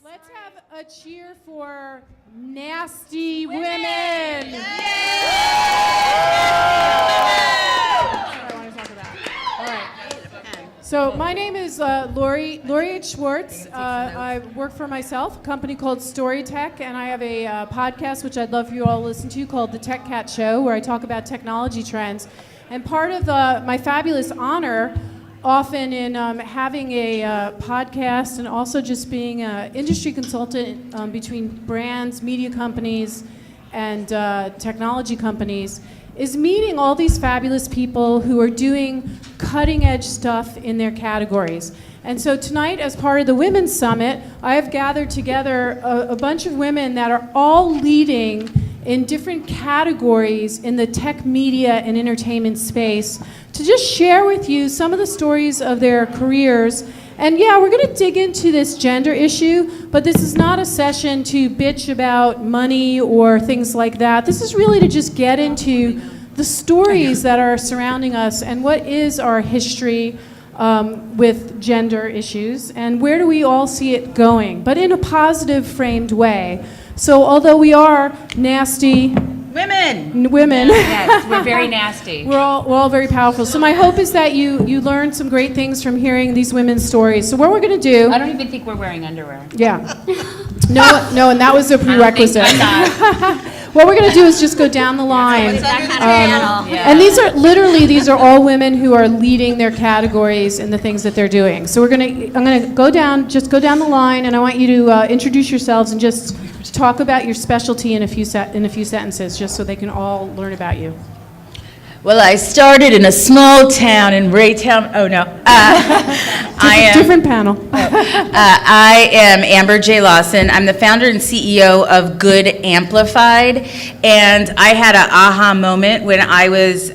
Let's have a cheer for nasty women. Yay! That's what I want to talk about. All right. So my name is Lori H. Schwartz. I work for myself, a company called Storytech, and I have a podcast which I'd love for you all to listen to called The Tech Cat Show, where I talk about technology trends. And part of my fabulous honor often in having a podcast and also just being an industry consultant between brands, media companies, and technology companies is meeting all these fabulous people who are doing cutting-edge stuff in their categories. And so tonight, as part of the Women's Summit, I have gathered together a bunch of women that are all leading in different categories in the tech, media, and entertainment space to just share with you some of the stories of their careers. And yeah, we're going to dig into this gender issue, but this is not a session to bitch about money or things like that. This is really to just get into the stories that are surrounding us and what is our history with gender issues and where do we all see it going, but in a positive framed way. So although we are nasty women, Yes, we're very nasty. we're all very powerful. So my hope is that you learn some great things from hearing these women's stories. So what we're going to do... I don't even think we're wearing underwear. Yeah. No, and that was a prerequisite. I'm not. What we're going to do is just go down the line. Yeah. And these are all women who are leading their categories in the things that they're doing. So I'm going to go down the line, and I want you to introduce yourselves and just talk about your specialty in a few sentences, just so they can all learn about you. Well, I started in a small town in Raytown. Oh no, Different panel. I am Amber J. Lawson. I'm the founder and CEO of Good Amplified, and I had an aha moment when I was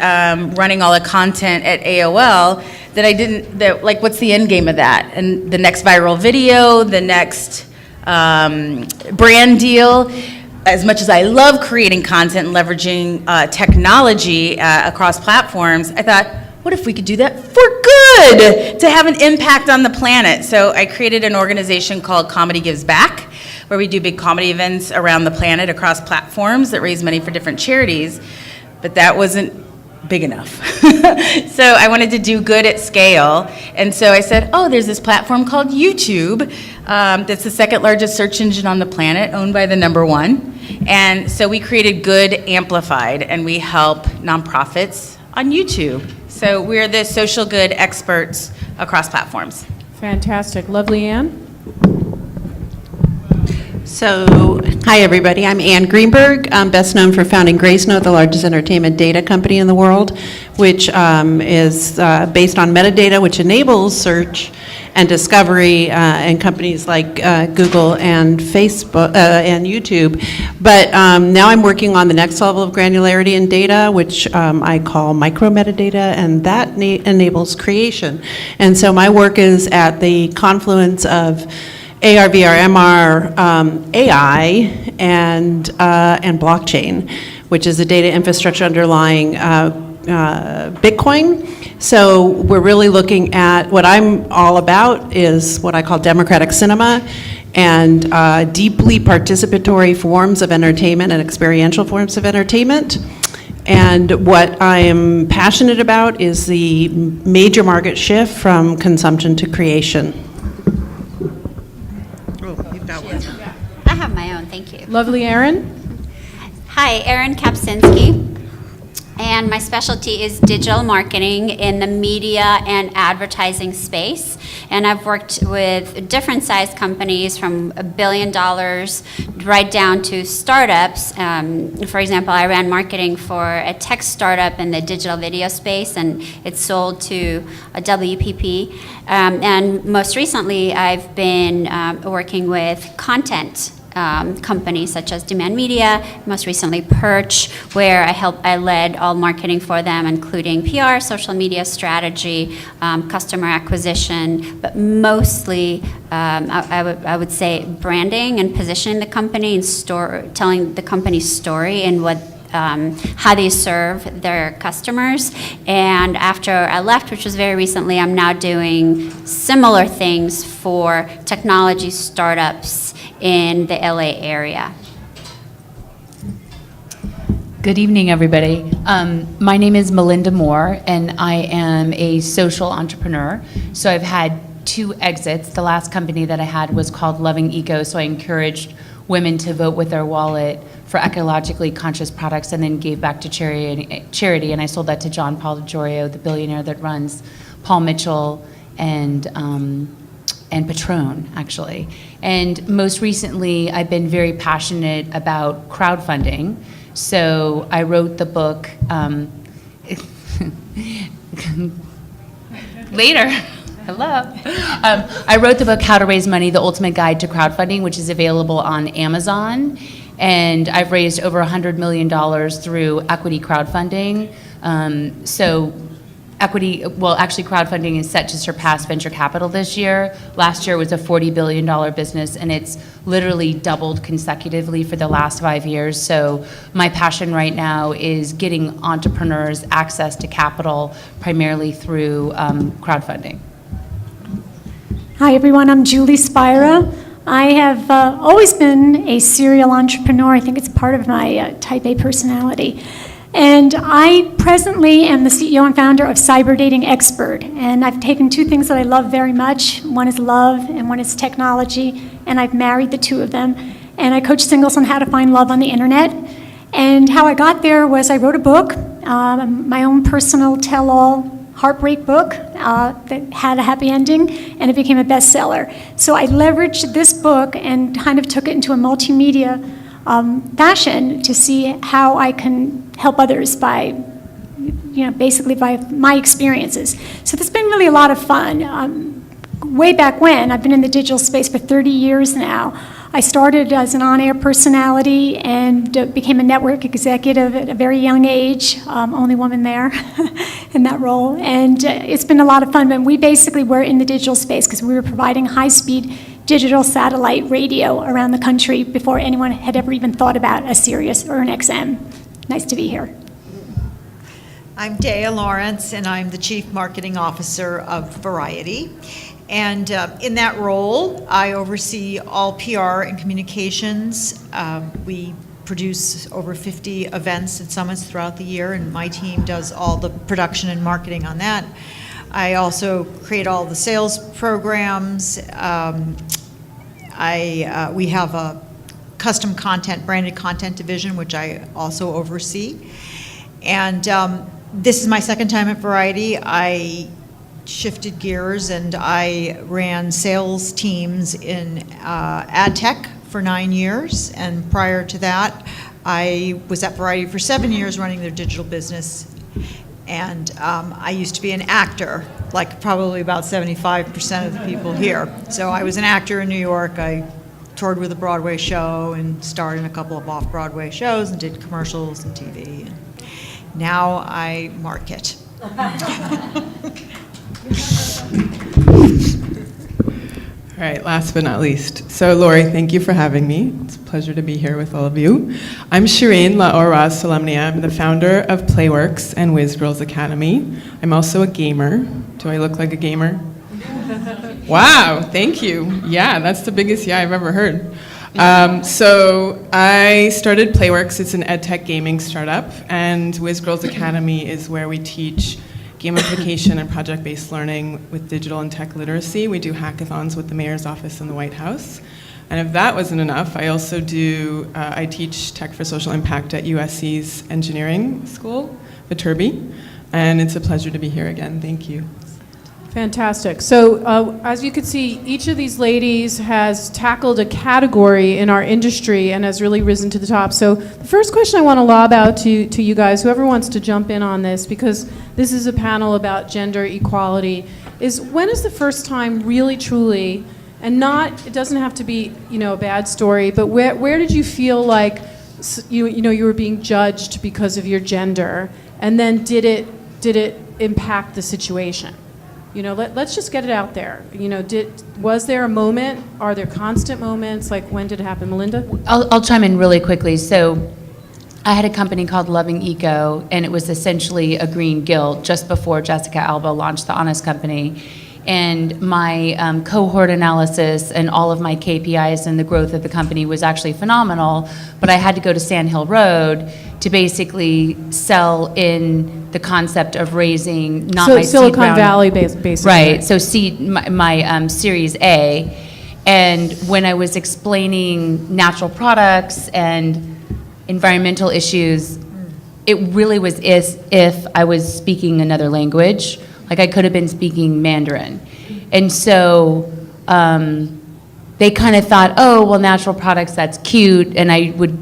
running all the content at AOL that what's the end game of that? And the next viral video, the next brand deal. As much as I love creating content and leveraging technology across platforms, I thought, what if we could do that for good, to have an impact on the planet? So I created an organization called Comedy Gives Back, where we do big comedy events around the planet across platforms that raise money for different charities. But that wasn't big enough. So I wanted to do good at scale. And so I said, there's this platform called YouTube that's the second largest search engine on the planet, owned by the number one. And so we created Good Amplified, and we help nonprofits on YouTube. So we're the social good experts across platforms. Fantastic. Lovely Ann? So, hi everybody, I'm Ann Greenberg. I'm best known for founding Gracenote, the largest entertainment data company in the world, which is based on metadata, which enables search and discovery in companies like Google and Facebook and YouTube. But now I'm working on the next level of granularity in data, which I call micro metadata, and that enables creation. And so my work is at the confluence of AR, VR, MR, AI, and blockchain, which is the data infrastructure underlying Bitcoin. So we're really looking at what I'm all about is what I call democratic cinema and deeply participatory forms of entertainment and experiential forms of entertainment. And what I am passionate about is the major market shift from consumption to creation. I have my own, thank you. Lovely Erin? Hi, Erin Kapczynski, and my specialty is digital marketing in the media and advertising space. And I've worked with different sized companies from $1 billion right down to startups. For example, I ran marketing for a tech startup in the digital video space, and it sold to a WPP. And most recently, I've been working with content companies such as Demand Media, most recently Perch, where I led all marketing for them, including PR, social media strategy, customer acquisition, but mostly I would say branding and positioning the company and telling the company's story and what how they serve their customers. And after I left, which was very recently, I'm now doing similar things for technology startups in the LA area. Good evening, everybody. My name is Melinda Moore, and I am a social entrepreneur. So I've had 2 exits. The last company that I had was called Loving Eco, so I encouraged women to vote with their wallet for ecologically conscious products and then gave back to charity. And I sold that to John Paul DeJorio, the billionaire that runs Paul Mitchell and Patron, actually. And most recently, I've been very passionate about crowdfunding. So I wrote the book later. Hello. I wrote the book How to Raise Money, The Ultimate Guide to Crowdfunding, which is available on Amazon. And I've raised over $100 million through equity crowdfunding. Crowdfunding is set to surpass venture capital this year. Last year was a $40 billion business, and it's literally doubled consecutively for the last 5 years. So my passion right now is getting entrepreneurs access to capital primarily through crowdfunding. Hi, everyone. I'm Julie Spira. I have always been a serial entrepreneur. I think it's part of my type A personality. And I presently am the CEO and founder of Cyber Dating Expert. And I've taken 2 things that I love very much. One is love and one is technology. And I've married the 2 of them. And I coach singles on how to find love on the internet. And how I got there was I wrote a book, my own personal tell-all heartbreak book that had a happy ending, and it became a bestseller. So I leveraged this book and kind of took it into a multimedia fashion to see how I can help others by, basically by my experiences. So this has been really a lot of fun. Way back when, I've been in the digital space for 30 years now. I started as an on-air personality and became a network executive at a very young age, only woman there in that role. And it's been a lot of fun, but we basically were in the digital space because we were providing high-speed digital satellite radio around the country before anyone had ever even thought about a Sirius or an XM. Nice to be here. I'm Dea Lawrence, and I'm the Chief Marketing Officer of Variety. And in that role, I oversee all PR and communications. We produce over 50 events and summits throughout the year, and my team does all the production and marketing on that. I also create all the sales programs. We have a custom content, branded content division, which I also oversee. And this is my second time at Variety. I shifted gears and I ran sales teams in ad tech for 9 years, and prior to that I was at Variety for 7 years running their digital business. And I used to be an actor, like probably about 75% of the people here. So I was an actor in New York. I toured with a Broadway show and starred in a couple of off-Broadway shows and did commercials and TV. And now I market. All right, last but not least. So Lori, thank you for having me. It's a pleasure to be here with all of you. I'm Shireen Laoraz Solemnia. I'm the founder of Playworks and Whiz Girls Academy. I'm also a gamer. Do I look like a gamer? Wow, thank you. Yeah, that's the biggest yeah I've ever heard. So I started Playworks. It's an ed tech gaming startup, and Whiz Girls Academy is where we teach gamification and project-based learning with digital and tech literacy. We do hackathons with the mayor's office in the White House. And if that wasn't enough, I also I teach tech for social impact at USC's engineering school, Viterbi. And it's a pleasure to be here again. Thank you. Fantastic. So as you can see, each of these ladies has tackled a category in our industry and has really risen to the top. So the first question I want to lob out to you guys, whoever wants to jump in on this, because this is a panel about gender equality, is when is the first time really, truly, and it doesn't have to be, a bad story, but where did you feel like you were being judged because of your gender, and then did it impact the situation? Let's just get it out there. Was there a moment? Are there constant moments? Like, when did it happen? Melinda? I'll chime in really quickly. So I had a company called Loving Eco, and it was essentially a green guild just before Jessica Alba launched the Honest Company. And my cohort analysis and all of my KPIs and the growth of the company was actually phenomenal, but I had to go to Sand Hill Road to basically sell in the concept of raising not So my seed Silicon round. Valley basically. Right, so my Series A. And when I was explaining natural products and environmental issues, it really was as if I was speaking another language. Like I could have been speaking Mandarin. And so they kind of thought, oh, well, natural products, that's cute. And I would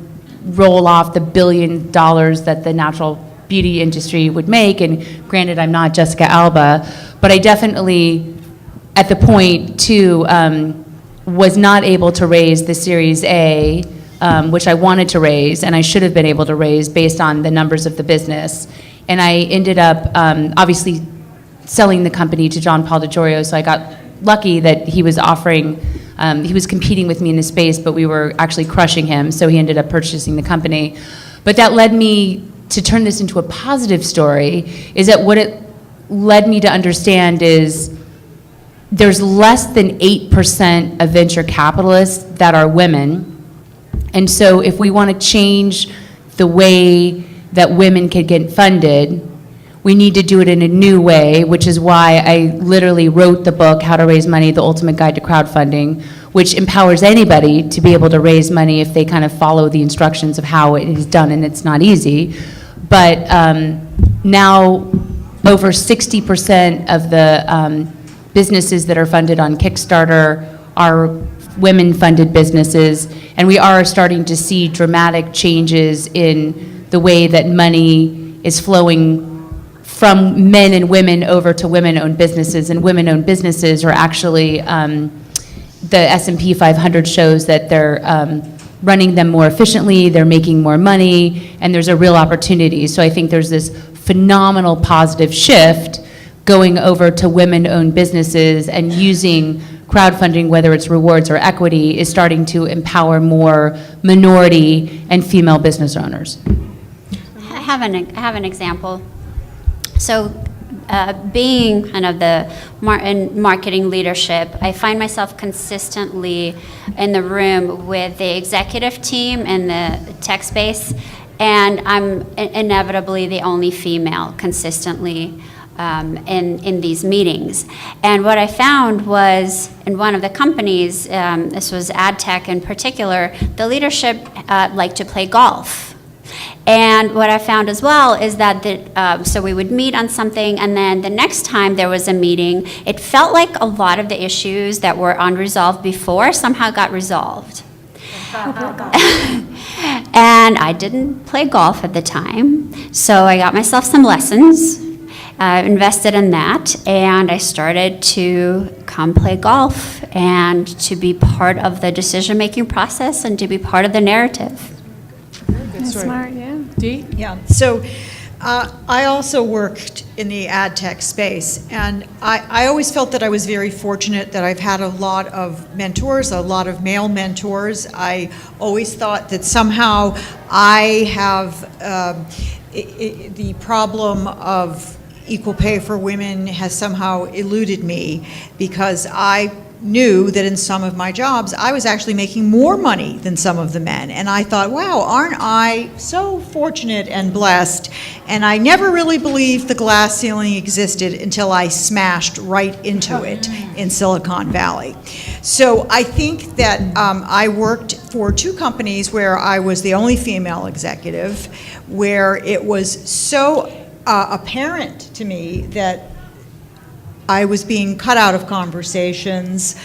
roll off the $1 billion that the natural beauty industry would make. And granted, I'm not Jessica Alba, but I definitely, at the point, too, was not able to raise the Series A, which I wanted to raise, and I should have been able to raise based on the numbers of the business. And I ended up, obviously, selling the company to John Paul DeJorio, so I got lucky that he was offering, he was competing with me in the space, but we were actually crushing him, so he ended up purchasing the company. But that led me to turn this into a positive story, is that what it led me to understand is there's less than 8% of venture capitalists that are women. And so if we want to change the way that women can get funded, we need to do it in a new way, which is why I literally wrote the book, How to Raise Money, The Ultimate Guide to Crowdfunding, which empowers anybody to be able to raise money if they kind of follow the instructions of how it is done, and it's not easy. But now over 60% of the businesses that are funded on Kickstarter are women-funded businesses, and we are starting to see dramatic changes in the way that money is flowing from men and women over to women-owned businesses, and women-owned businesses are actually, the S&P 500 shows that they're running them more efficiently, they're making more money, and there's a real opportunity. So I think there's this phenomenal positive shift going over to women-owned businesses, and using crowdfunding, whether it's rewards or equity, is starting to empower more minority and female business owners. I have an example. So, being kind of the in marketing leadership, I find myself consistently in the room with the executive team and the tech space, and I'm inevitably the only female consistently in these meetings. And what I found was, in one of the companies, this was ad tech in particular, the leadership liked to play golf. And what I found as well is that so we would meet on something, and then the next time there was a meeting, it felt like a lot of the issues that were unresolved before somehow got resolved. And I didn't play golf at the time, so I got myself some lessons, invested in that, and I started to come play golf and to be part of the decision-making process and to be part of the narrative. Good story. Smart, yeah. Dee? Yeah, so I also worked in the ad tech space, and I always felt that I was very fortunate that I've had a lot of mentors, a lot of male mentors. I always thought that somehow I have the problem of equal pay for women has somehow eluded me, because I knew that in some of my jobs I was actually making more money than some of the men, and I thought, wow, aren't I so fortunate and blessed? And I never really believed the glass ceiling existed until I smashed right into it in Silicon Valley. So I think that I worked for two companies where I was the only female executive, where it was so apparent to me that I was being cut out of conversations.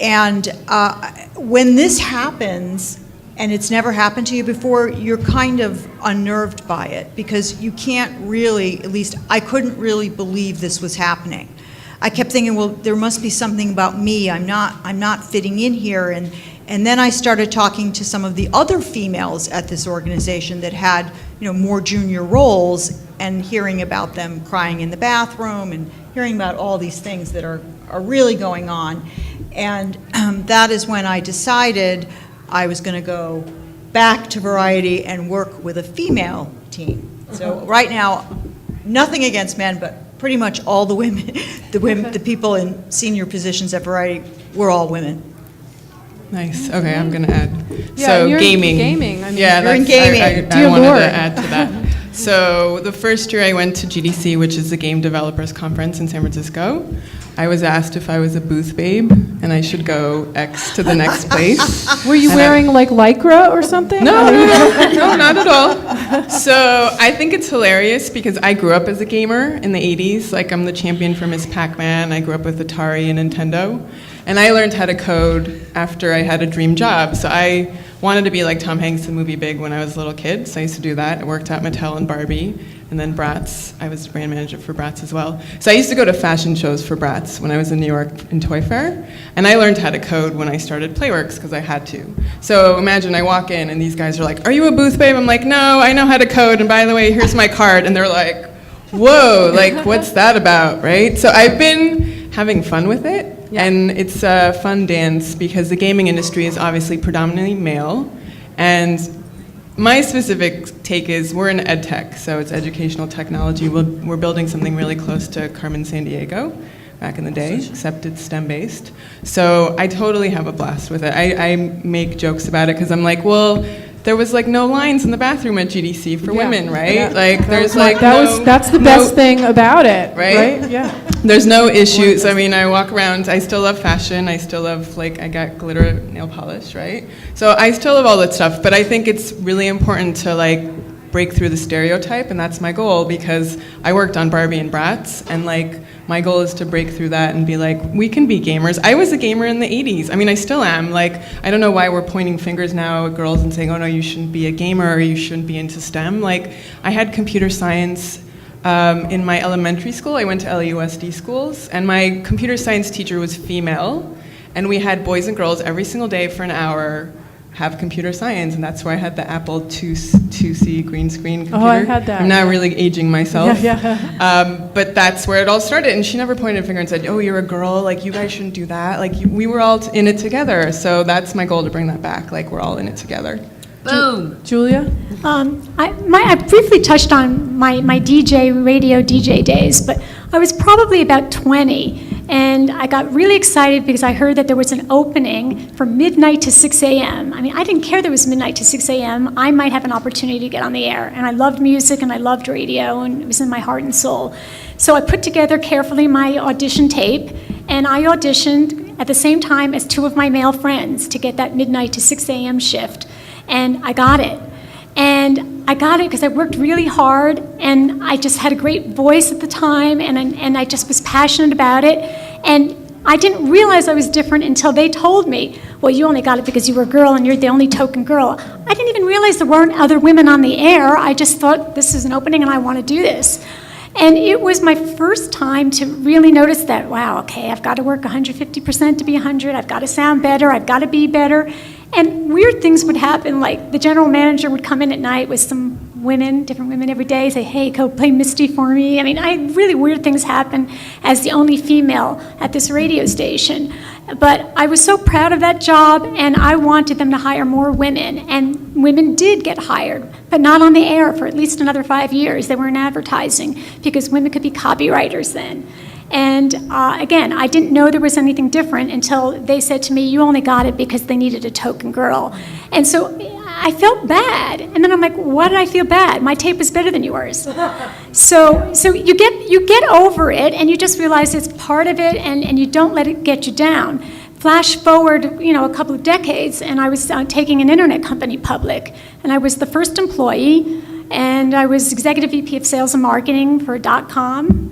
And when this happens, and it's never happened to you before, you're kind of unnerved by it, because you can't really, at least I couldn't really believe this was happening. I kept thinking, well, there must be something about me. I'm not fitting in here. And then I started talking to some of the other females at this organization that had, more junior roles, and hearing about them crying in the bathroom and hearing about all these things that are really going on. And that is when I decided I was going to go back to Variety and work with a female team. So right now, nothing against men, but pretty much all the women, the people in senior positions at Variety, we're all women. Nice. Okay, I'm gonna add. Yeah, So you're in gaming. gaming. I mean, yeah, you're in that's- gaming. I Dear wanted Lord. to add to that. So the first year I went to GDC, which is the Game Developers Conference in San Francisco, I was asked if I was a booth babe and I should go X to the next place. Were you And I- wearing like Lycra or something? No, no, not at all. So I think it's hilarious because I grew up as a gamer in the 80s. Like I'm the champion for Miss Pac-Man. I grew up with Atari and Nintendo. And I learned how to code after I had a dream job. So I wanted to be like Tom Hanks in Movie Big when I was a little kid. So I used to do that. I worked at Mattel and Barbie. And then Bratz, I was the brand manager for Bratz as well. So I used to go to fashion shows for Bratz when I was in New York in Toy Fair. And I learned how to code when I started Playworks because I had to. So imagine I walk in and these guys are like, "Are you a booth babe?" I'm like, "No, I know how to code. And by the way, here's my card." And they're like, "Whoa, like what's that about?" Right? So I've been having fun with it. Yeah. And it's a fun dance because the gaming industry is obviously predominantly male. And my specific take is we're in ed tech, so it's educational technology. We're building something really close to Carmen Sandiego back in the day, except it's STEM-based. So I totally have a blast with it. I make jokes about it because I'm like, well, there was like no lines in the bathroom at GDC for Yeah. women, right? Yeah. Like there's like That's the no- best thing about it, Right? Yeah. There's no issues. I mean, I walk around, I still love fashion. I still love, like, I got glitter nail polish, right? So I still love all that stuff, but I think it's really important to, like, break through the stereotype, and that's my goal because I worked on Barbie and Bratz, and, like, my goal is to break through that and be like, we can be gamers. I was a gamer in the 80s. I mean, I still am. Like, I don't know why we're pointing fingers now at girls and saying, oh, no, you shouldn't be a gamer or you shouldn't be into STEM. Like, I had computer science in my elementary school. I went to LUSD schools, and my computer science teacher was female, and we had boys and girls every single day for an hour have computer science, and that's where I had the Apple IIc green screen computer. Oh, I had that. I'm now really aging myself. Yeah. But that's where it all started, and she never pointed a finger and said, oh, you're a girl, like, you guys shouldn't do that. Like, we were all in it together, so that's my goal, to bring that back. Like, we're all in it together. Julia? I briefly touched on my radio DJ days, but I was probably about 20, and I got really excited because I heard that there was an opening from midnight to 6 a.m. I mean, I didn't care there was midnight to 6 a.m. I might have an opportunity to get on the air, and I loved music, and I loved radio, and it was in my heart and soul. So I put together carefully my audition tape, and I auditioned at the same time as two of my male friends to get that midnight to 6 a.m. shift. And I got it. And I got it because I worked really hard, and I just had a great voice at the time, and I just was passionate about it. And I didn't realize I was different until they told me, well, you only got it because you were a girl and you're the only token girl. I didn't even realize there weren't other women on the air. I just thought this is an opening and I want to do this. And it was my first time to really notice that, wow, okay, I've got to work 150% to be 100. I've got to sound better. I've got to be better. And weird things would happen, like the general manager would come in at night with some women, different women every day, say, hey, go play Misty for me. I mean, really weird things happen as the only female at this radio station. But I was so proud of that job, and I wanted them to hire more women. And women did get hired, but not on the air for at least another 5 years. They were in advertising because women could be copywriters then. And again, I didn't know there was anything different until they said to me, you only got it because they needed a token girl. And so I felt bad. And then I'm like, why did I feel bad? My tape is better than yours. So you get over it, and you just realize it's part of it, and you don't let it get you down. Flash forward, a couple of decades, and I was taking an internet company public. And I was the first employee, and I was executive VP of sales and marketing for .com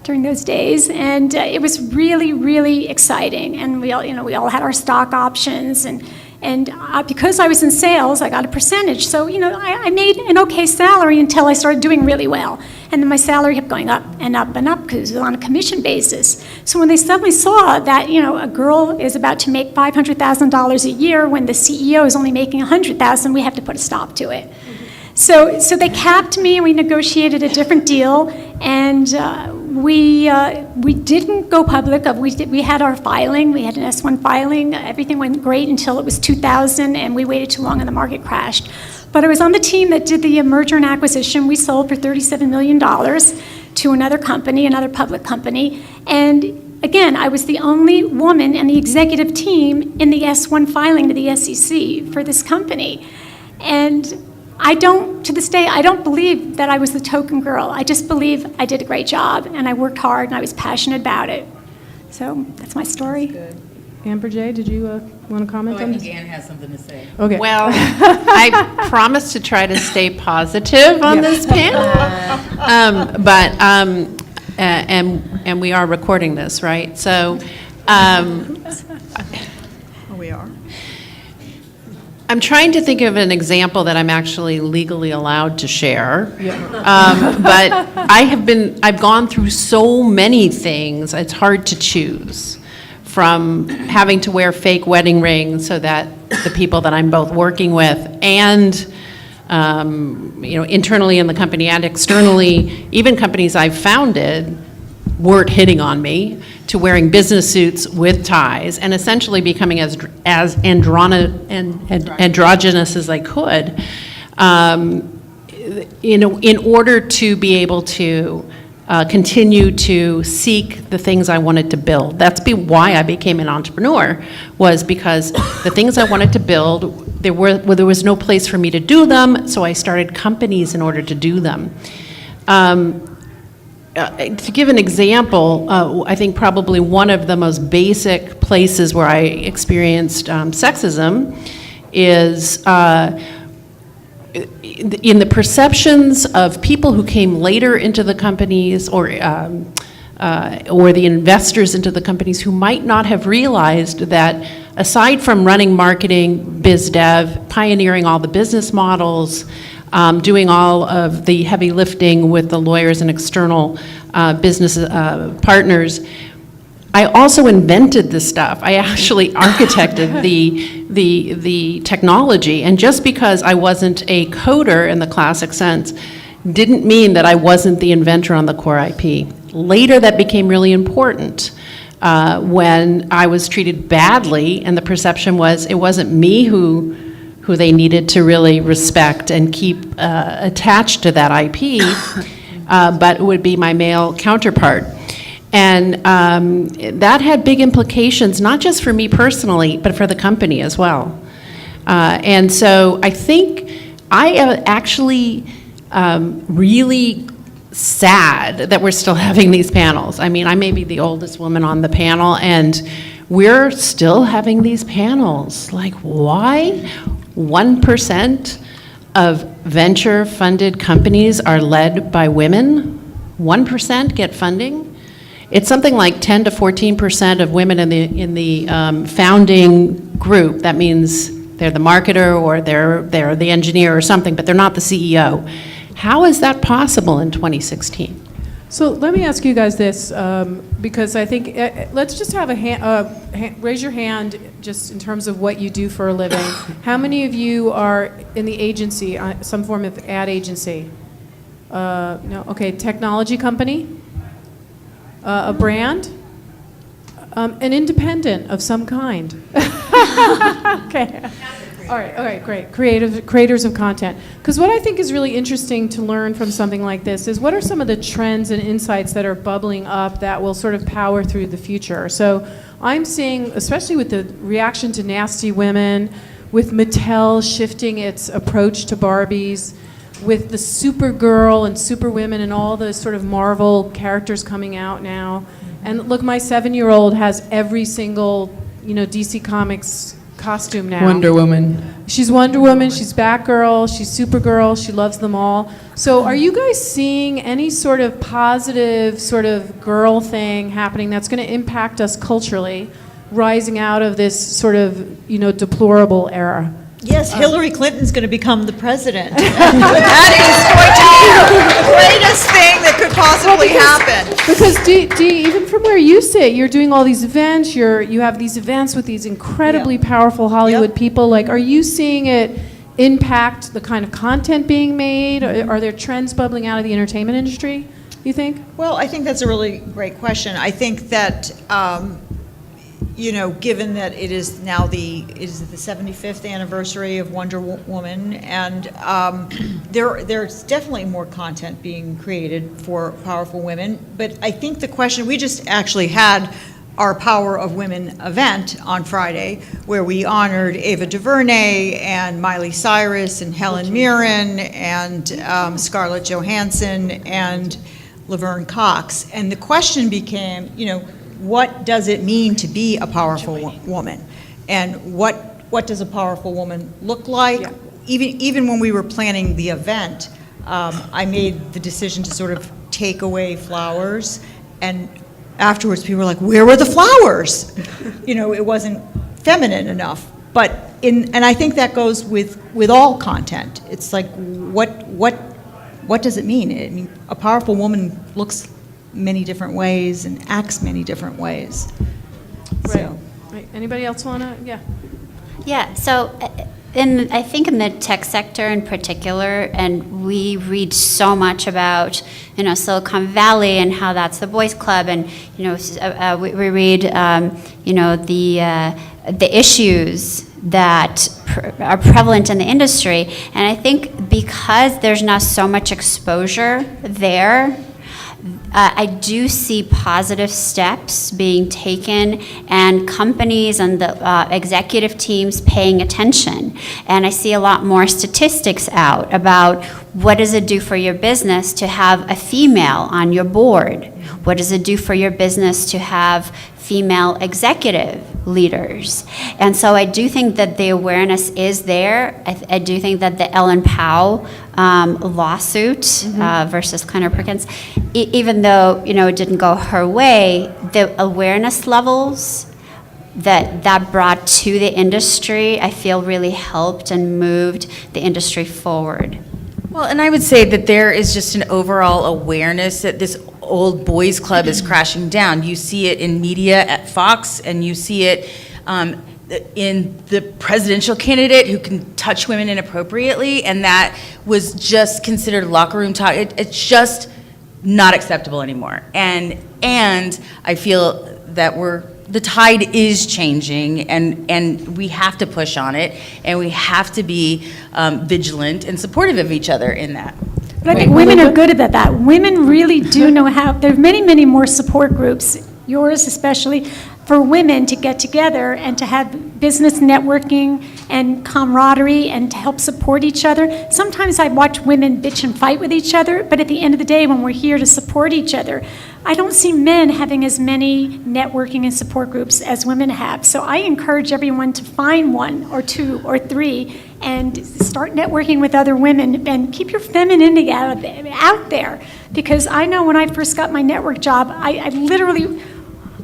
during those days, and it was really, really exciting. And we all had our stock options, and because I was in sales, I got a percentage. So I made an okay salary until I started doing really well, and then my salary kept going up and up and up because it was on a commission basis. So when they suddenly saw that a girl is about to make $500,000 a year when the CEO is only making $100,000, we have to put a stop to it. So they capped me, and we negotiated a different deal, and we didn't go public. We had our filing. We had an S1 filing. Everything went great until it was 2000, and we waited too long and the market crashed. But I was on the team that did the merger and acquisition. We sold for $37 million to another company, another public company. And again, I was the only woman in the executive team in the S1 filing to the SEC for this company. And to this day, I don't believe that I was the token girl. I just believe I did a great job, and I worked hard, and I was passionate about it. So that's my story. Amber J., did you want to comment on this? Ann has something to say. Okay. Well, I promise to try to stay positive on this panel. And we are recording this, right? So We are. I'm trying to think of an example that I'm actually legally allowed to share. But I've gone through so many things, it's hard to choose. From having to wear fake wedding rings so that the people that I'm both working with and internally in the company and externally, even companies I've founded weren't hitting on me, to wearing business suits with ties and essentially becoming as androgynous as I could, in order to be able to continue to seek the things I wanted to build. That's why I became an entrepreneur, was because the things I wanted to build, there was no place for me to do them, so I started companies in order to do them. To give an example, I think probably one of the most basic places where I experienced sexism is in the perceptions of people who came later into the companies or the investors into the companies who might not have realized that aside from running marketing, biz dev, pioneering all the business models, doing all of the heavy lifting with the lawyers and external business partners, I also invented this stuff. I actually architected the technology, and just because I wasn't a coder in the classic sense didn't mean that I wasn't the inventor on the core IP. Later, that became really important when I was treated badly, and the perception was it wasn't me who they needed to really respect and keep attached to that IP, but it would be my male counterpart. And that had big implications, not just for me personally, but for the company as well. And so I think I am actually really sad that we're still having these panels. I mean, I may be the oldest woman on the panel, and we're still having these panels. Like, why? 1% of venture-funded companies are led by women. 1% get funding. It's something like 10 to 14% of women in the founding group. That means they're the marketer or they're the engineer or something, but they're not the CEO. How is that possible in 2016? So let me ask you guys this, because I think, let's just have raise your hand just in terms of what you do for a living. How many of you are in the agency, some form of ad agency? No, okay, technology company? A brand? An independent of some kind? Okay. All right, great. Creators of content. Because what I think is really interesting to learn from something like this is what are some of the trends and insights that are bubbling up that will sort of power through the future? So I'm seeing, especially with the reaction to Nasty Women, with Mattel shifting its approach to Barbies, with the Supergirl and Superwomen and all the sort of Marvel characters coming out now. And look, my 7-year-old has every single, DC Comics costume now. Wonder Woman. She's Wonder Woman, she's Batgirl, she's Supergirl, she loves them all. So are you guys seeing any sort of positive sort of girl thing happening that's going to impact us culturally, rising out of this sort of, deplorable era? Yes, Hillary Clinton's going to become the president. That is going to be the greatest thing that could possibly happen. Because even from where you sit, you're doing all these events, you have these events with these incredibly powerful Hollywood people. Like, are you seeing it impact the kind of content being made? Are there trends bubbling out of the entertainment industry? you think? Well, I think that's a really great question. I think that, given that it is now the 75th anniversary of Wonder Woman, and there's definitely more content being created for powerful women. But I think the question, we just actually had our Power of Women event on Friday, where we honored Ava DuVernay and Miley Cyrus and Helen Mirren and Scarlett Johansson and Laverne Cox. And the question became, what does it mean to be a powerful woman? And what does a powerful woman look like? Yeah. Even when we were planning the event, I made the decision to sort of take away flowers, and afterwards people were like, where were the flowers? It wasn't feminine enough. And I think that goes with all content. It's like, what does it mean? I mean, a powerful woman looks many different ways and acts many different ways. So. Right. Anybody else want to? Yeah. Yeah, so I think in the tech sector in particular, and we read so much about, Silicon Valley and how that's the boys' club, and, we read, the issues that are prevalent in the industry. And I think because there's now so much exposure there, I do see positive steps being taken, and companies and the executive teams paying attention. And I see a lot more statistics out about what does it do for your business to have a female on your board? What does it do for your business to have female executive leaders? And so I do think that the awareness is there. I do think that the Ellen Pao lawsuit versus Kleiner Perkins, even though it didn't go her way, the awareness levels that brought to the industry, I feel really helped and moved the industry forward. Well, and I would say that there is just an overall awareness that this old boys club is crashing down. You see it in media at Fox, and you see it in the presidential candidate who can touch women inappropriately, and that was just considered locker room talk. It's just not acceptable anymore. And I feel that the tide is changing, and we have to push on it, and we have to be vigilant and supportive of each other in that. But I think women are good at that. Women really do know how. There are many, many more support groups, yours especially, for women to get together and to have business networking and camaraderie and to help support each other. Sometimes I watch women bitch and fight with each other, but at the end of the day, when we're here to support each other, I don't see men having as many networking and support groups as women have. So I encourage everyone to find one or two or three and start networking with other women and keep your femininity out there. Because I know when I first got my network job, I literally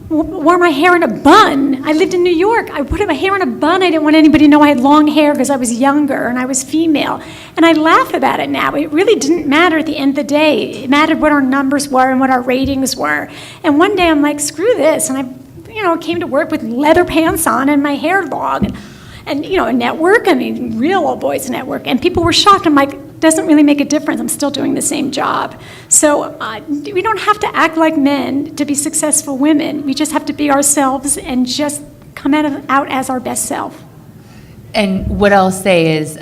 wore my hair in a bun. I lived in New York. I put my hair in a bun. I didn't want anybody to know I had long hair because I was younger and I was female. And I laugh about it now. It really didn't matter at the end of the day. It mattered what our numbers were and what our ratings were. And one day I'm like, screw this. And I came to work with leather pants on and my hair long. And a network, real old boys network. And people were shocked. I'm like, doesn't really make a difference. I'm still doing the same job. So we don't have to act like men to be successful women. We just have to be ourselves and just come out as our best self. And what I'll say is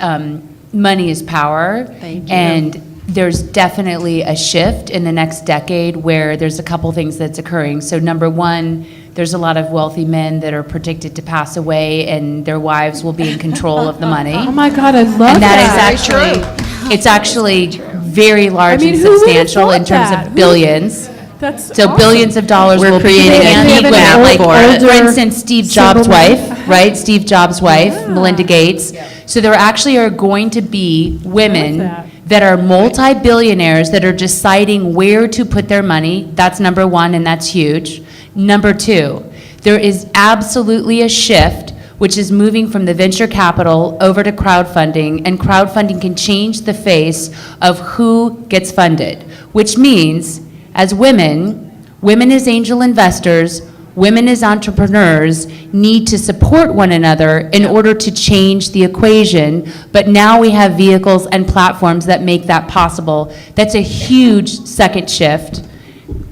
money is power. Thank you. And there's definitely a shift in the next decade where there's a couple things that's occurring. So number one, there's a lot of wealthy men that are predicted to pass away, and their wives will be in control of the money. Oh my God, I love And that. it's actually very large and who would've substantial in thought terms that? of billions. That's So awesome. billions of dollars We're will be creating a handed heat women. map Like, for it. for instance, Steve Jobs' single wife, right? Steve Jobs' wife, Melinda Gates. So there actually are going to be women that. that are multi-billionaires that are deciding where to put their money. That's number one, and that's huge. Number two, there is absolutely a shift which is moving from the venture capital over to crowdfunding, and crowdfunding can change the face of who gets funded, which means as women as angel investors, women as entrepreneurs need to support one another in order to change the equation, but now we have vehicles and platforms that make that possible. That's a huge second shift.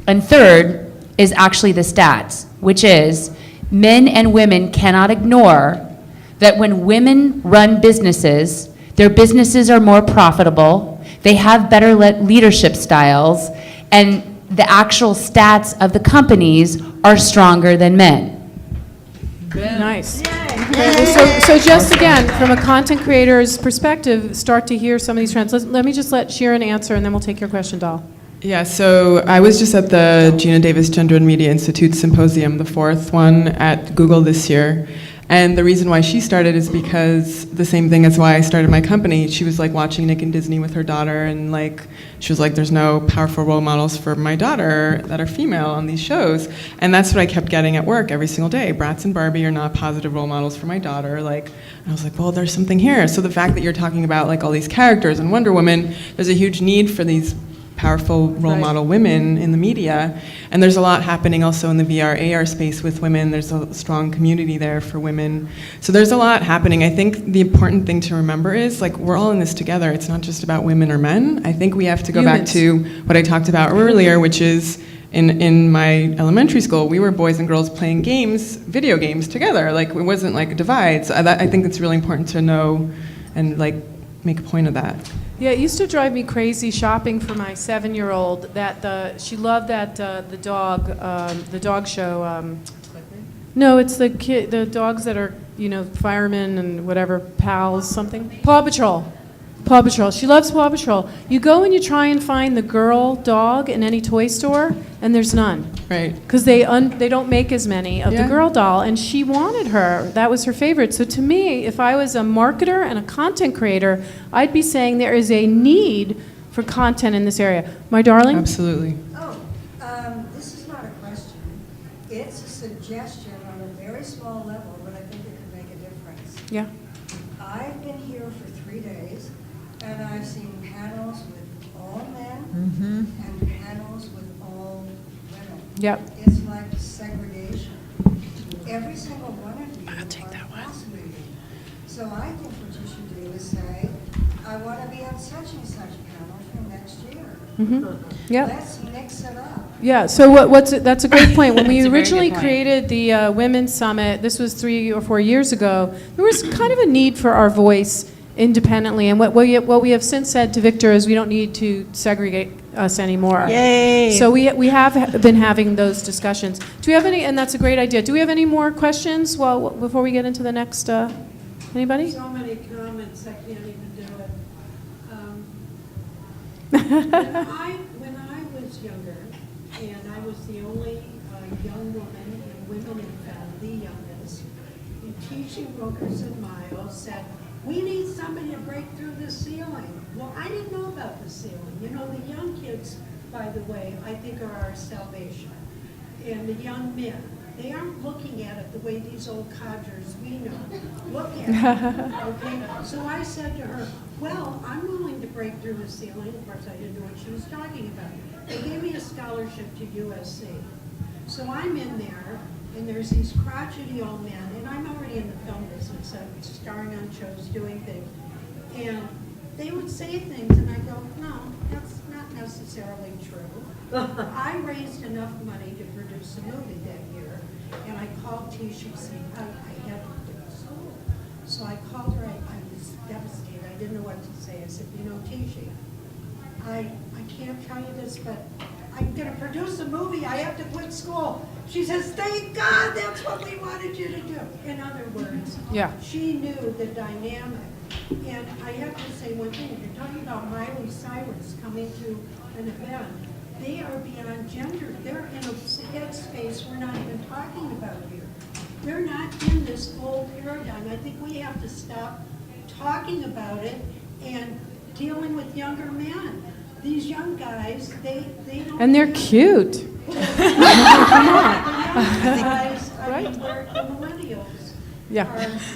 And third is actually the stats, which is men and women cannot ignore that when women run businesses, their businesses are more profitable, they have better leadership styles, and the actual stats of the companies are stronger than men. Nice. Okay, so just again, from a content creator's perspective, start to hear some of these trends. Let me just let Sharon answer, and then we'll take your question, Doll. Yeah, so I was just at the Gina Davis Gender and Media Institute Symposium, the 4th one at Google this year. And the reason why she started is because the same thing as why I started my company. She was like watching Nick and Disney with her daughter, and like she was like, there's no powerful role models for my daughter that are female on these shows. And that's what I kept getting at work every single day. Bratz and Barbie are not positive role models for my daughter. Like, and I was like, well, there's something here. So the fact that you're talking about like all these characters and Wonder Woman, there's a huge need for these powerful role model women in the media. And there's a lot happening also in the VR, AR space with women. There's a strong community there for women. So there's a lot happening. I think the important thing to remember is like we're all in this together. It's not just about women or men. I think we have to go back to what I talked about earlier, which is in my elementary school, we were boys and girls playing games, video games together. Like it wasn't like divides. I think it's really important to know and like make a point of that. Yeah, it used to drive me crazy shopping for my 7-year-old. She loved that the dog show. No, it's the dogs that are firemen and whatever, pals, something. Paw Patrol. Paw Patrol. She loves Paw Patrol. You go and you try and find the girl dog in any toy store, and there's none. Right. Because they don't make as many of the girl doll, and she wanted her. That was her favorite. So to me, if I was a marketer and a content creator, I'd be saying there is a need for content in this area. My darling? Absolutely. This is not a question. It's a suggestion on a very small level, but I think it could make a difference. Yeah. I've been here for 3 days, and I've seen panels with all men and panels with all women. Yep. It's like segregation. Every single one of you are fascinating. So I think what you should do is say, I want to be on such and such panel for next year. Yep. Let's mix it up. Yeah, so that's a great point. When we That's a very originally good point. created the Women's Summit, this was 3 or 4 years ago, there was kind of a need for our voice independently. And what we have since said to Victor is we don't need to segregate us anymore. Yay. So we have been having those discussions. Do we have any, and that's a great idea, do we have any more questions before we get into the next, anybody? So many comments, I can't even do it. When I was younger, and I was the only young woman, and women in fact, the youngest, and teaching Wilkerson and Miles said, we need somebody to break through the ceiling. Well, I didn't know about the ceiling. You know, the young kids, by the way, I think are our salvation. And the young men, they aren't looking at it the way these old codgers we know look at it. Okay? So I said to her, well, I'm willing to break through the ceiling. Of course, I didn't know what she was talking about. They gave me a scholarship to USC. So I'm in there, and there's these crotchety old men, and I'm already in the film business. I'm starring on shows, doing things. And they would say things, and I go, no, that's not necessarily true. I raised enough money to produce a movie that year, and I called Tisha, saying, I had to go to school. So I called her, I was devastated, I didn't know what to say. I said, Tisha, I can't tell you this, but I'm gonna produce a movie, I have to quit school. She says, thank God, that's what we wanted you to do. In other words, she knew the dynamic. And I have to say one thing, if you're talking about Miley Cyrus coming to an event, they are beyond gender. They're in a headspace we're not even talking about here. They're not in this old paradigm. I think we have to stop talking about it and dealing with younger men. These young guys, they don't... And they're cute. Come on. The young guys, I mean, we're the millennials. Yeah.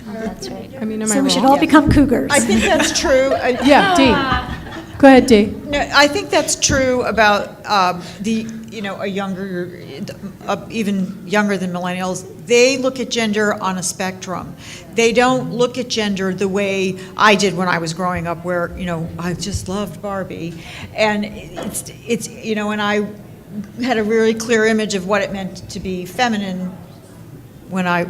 That's right. I mean, am I So we wrong? should all become cougars. I think that's true. Yeah, Dee. Go ahead, Dee. No, I think that's true about a younger, even younger than millennials. They look at gender on a spectrum. They don't look at gender the way I did when I was growing up, where I just loved Barbie, and it's and I had a really clear image of what it meant to be feminine when I,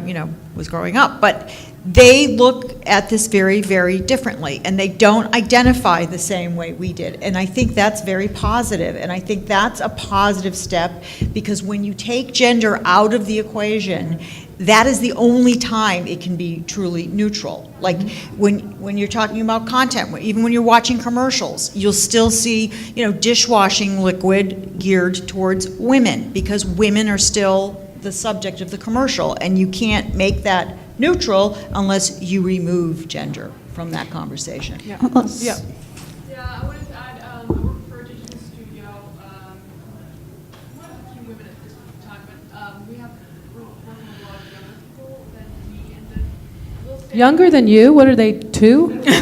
was growing up. But they look at this very, very differently, and they don't identify the same way we did. And I think that's very positive, and I think that's a positive step, because when you take gender out of the equation, that is the only time it can be truly neutral. Like when you're talking about content, even when you're watching commercials, you'll still see, dishwashing liquid geared towards women, because women are still the subject of the commercial, and you can't make that neutral unless you remove gender from that conversation. Yeah. Yeah, I wanted to add, I work for a digital studio. One of the few women at this time, but we're working with a lot of younger people than me, and we'll say Younger than you? What are they, 2? but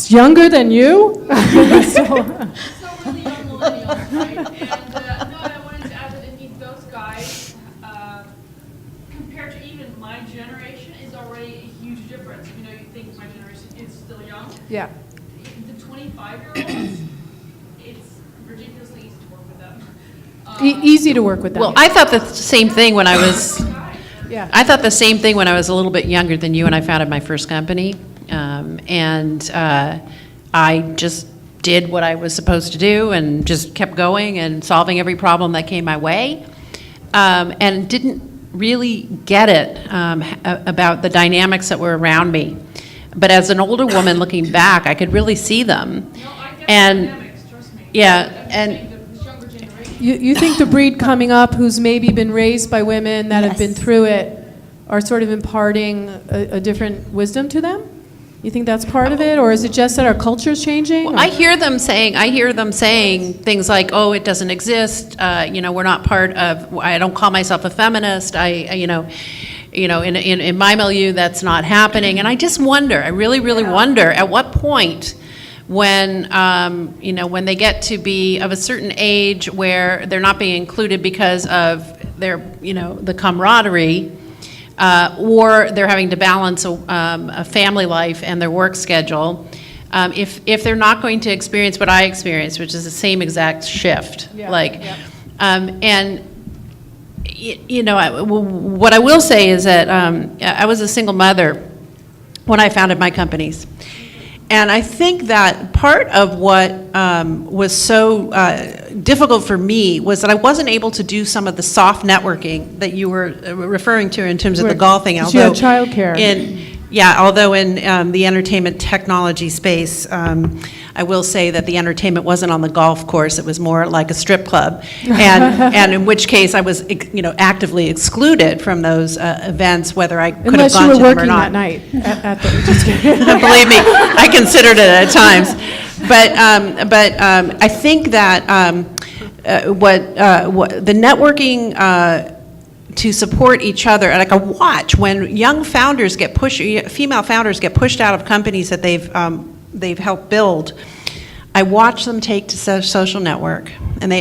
Younger than you? so we're the young millennials, right? And no, I wanted to add that indeed those guys, compared to even my generation, is already a huge difference. You think my generation is still young. Yeah. The 25-year-olds, it's ridiculously easy to work with them. Easy to work with them. Well, I thought the same thing when I was, Yeah. I thought the same thing when I was a little bit younger than you and I founded my first company. I just did what I was supposed to do and just kept going and solving every problem that came my way, and didn't really get it about the dynamics that were around me. But as an older woman looking back, I could really see them. No, I get And the dynamics, trust me. yeah, I'm and saying that this younger generation. You think the breed coming up who's maybe been raised by women that have been Yes. through it are sort of imparting a different wisdom to them? You think that's part of it, or is it just that our culture's changing? I hear them saying things like, "Oh, it doesn't exist. We're not part of. I don't call myself a feminist. In my milieu, that's not happening." And I just wonder. I really, really wonder at what point, when when they get to be of a certain age where they're not being included because of their the camaraderie. Or they're having to balance a family life and their work schedule, if they're not going to experience what I experienced, which is the same exact shift. Yeah, And what I will say is that I was a single mother when I founded my companies. And I think that part of what was so difficult for me was that I wasn't able to do some of the soft networking that you were referring to in terms of the golfing. Because you had childcare. Although in the entertainment technology space, I will say that the entertainment wasn't on the golf course. It was more like a strip club. And in which case I was actively excluded from those events, whether I could have gone to them or not. Unless you were working that night at the, just kidding. Believe me, I considered it at times. But I think that what the networking to support each other, like I watch when young founders get female founders get pushed out of companies that they've helped build. I watch them take to social network, and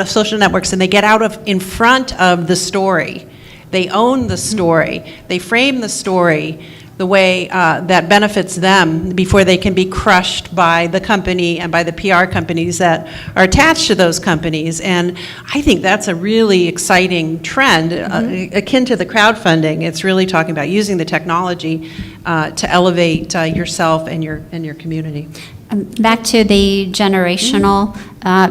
social networks, and they get in front of the story. They own the story. They frame the story the way that benefits them before they can be crushed by the company and by the PR companies that are attached to those companies. And I think that's a really exciting trend, akin to the crowdfunding. It's really talking about using the technology to elevate yourself and your community. Back to the generational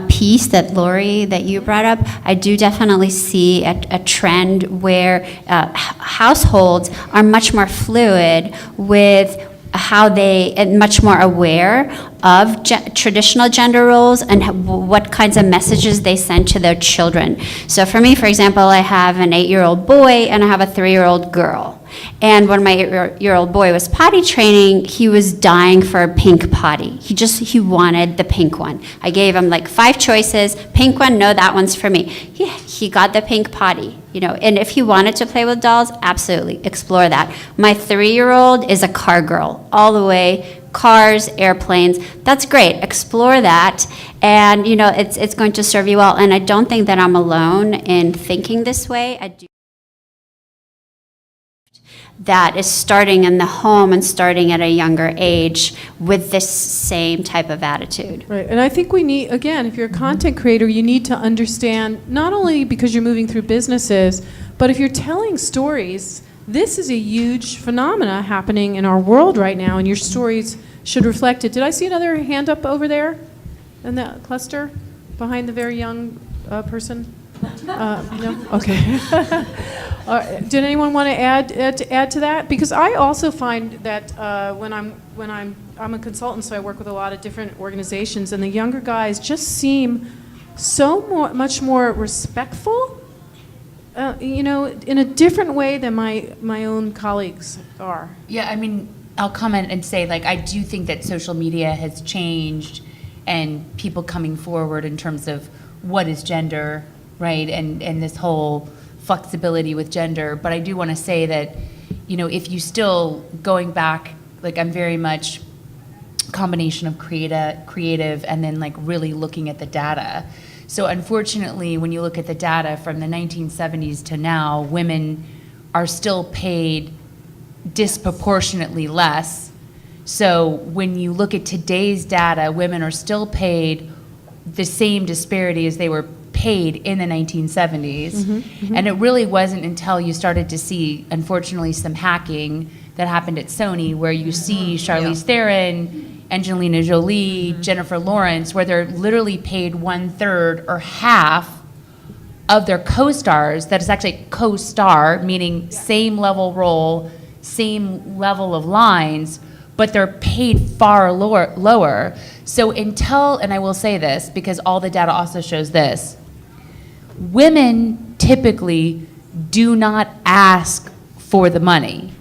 piece that Lori, that you brought up, I do definitely see a trend where households are much more fluid with how and much more aware of traditional gender roles and what kinds of messages they send to their children. So for me, for example, I have an 8-year-old boy and I have a 3-year-old girl. And when my 8-year-old boy was potty training, he was dying for a pink potty. He wanted the pink one. I gave him like 5 choices. Pink one, no, that one's for me. He got the pink potty, and if he wanted to play with dolls, absolutely, explore that. My 3-year-old is a car girl, all the way, cars, airplanes. That's great. Explore that, and it's going to serve you well. And I don't think that I'm alone in thinking this way. I do. that is starting in the home and starting at a younger age with this same type of attitude. Right, and I think we need, again, if you're a content creator, you need to understand, not only because you're moving through businesses, but if you're telling stories, this is a huge phenomena happening in our world right now, and your stories should reflect it. Did I see another hand up over there in that cluster, behind the very young person? No? Okay. Did anyone want to add to that? Because I also find that when I'm a consultant, so I work with a lot of different organizations, and the younger guys just seem so much more respectful, in a different way than my own colleagues are. Yeah, I mean, I'll comment and say, like, I do think that social media has changed and people coming forward in terms of what is gender, right, and this whole flexibility with gender. But I do want to say that, if you still, going back, like, I'm very much combination of creative and then, like, really looking at the data. So unfortunately, when you look at the data from the 1970s to now, women are still paid disproportionately less. So when you look at today's data, women are still paid the same disparity as they were paid in the 1970s. And it really wasn't until you started to see, unfortunately, some hacking that happened at Sony, where you see Charlize Theron, Angelina Jolie, Jennifer Lawrence, where they're literally paid 1/3 or half of their co-stars. That is actually co-star, meaning same level role, same level of lines, but they're paid far lower. So until, and I will say this because all the data also shows this, women typically do not ask for the money.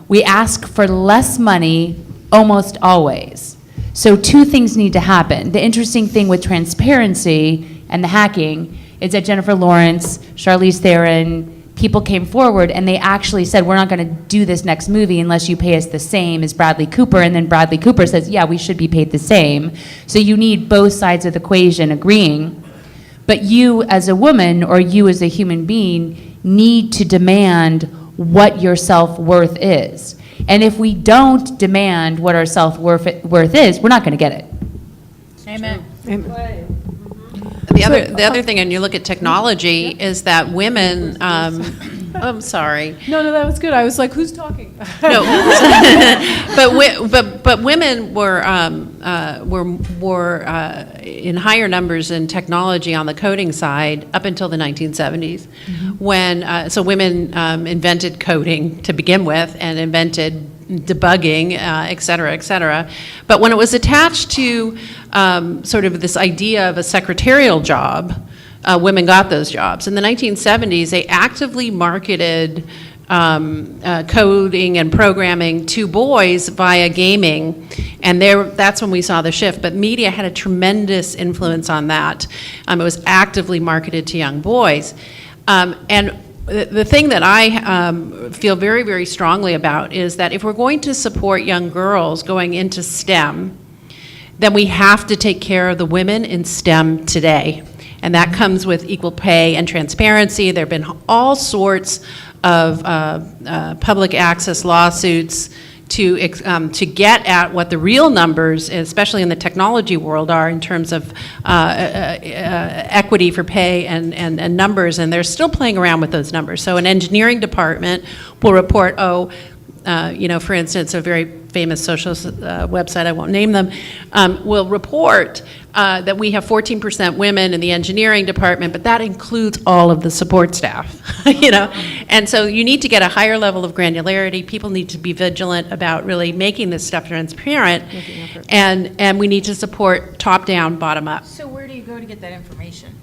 We ask for less money almost always. So two things need to happen. The interesting thing with transparency and the hacking is that Jennifer Lawrence, Charlize Theron, people came forward and they actually said, we're not going to do this next movie unless you pay us the same as Bradley Cooper. And then Bradley Cooper says, yeah, we should be paid the same. So you need both sides of the equation agreeing. But you as a woman or you as a human being need to demand what your self-worth is. And if we don't demand what our self-worth is, we're not going to get it. Amen. The other thing, and you look at technology, is that women, I'm sorry. No, that was good. I was like, who's talking? No, but women were in higher numbers in technology on the coding side up until the 1970s, when so women invented coding to begin with and invented debugging, et cetera, et cetera. But when it was attached to sort of this idea of a secretarial job, women got those jobs. In the 1970s, they actively marketed coding and programming to boys via gaming, and that's when we saw the shift. But media had a tremendous influence on that. It was actively marketed to young boys. And the thing that I feel very, very strongly about is that if we're going to support young girls going into STEM, then we have to take care of the women in STEM today. And that comes with equal pay and transparency. There have been all sorts of public access lawsuits to get at what the real numbers, especially in the technology world, are in terms of equity for pay and numbers, and they're still playing around with those numbers. So an engineering department will report, for instance, a very famous social website, I won't name them, will report that we have 14% women in the engineering department, but that includes all of the support staff, And so you need to get a higher level of granularity. People need to be vigilant about really making this stuff transparent, and we need to support top-down, bottom-up. So where do you go to get that information?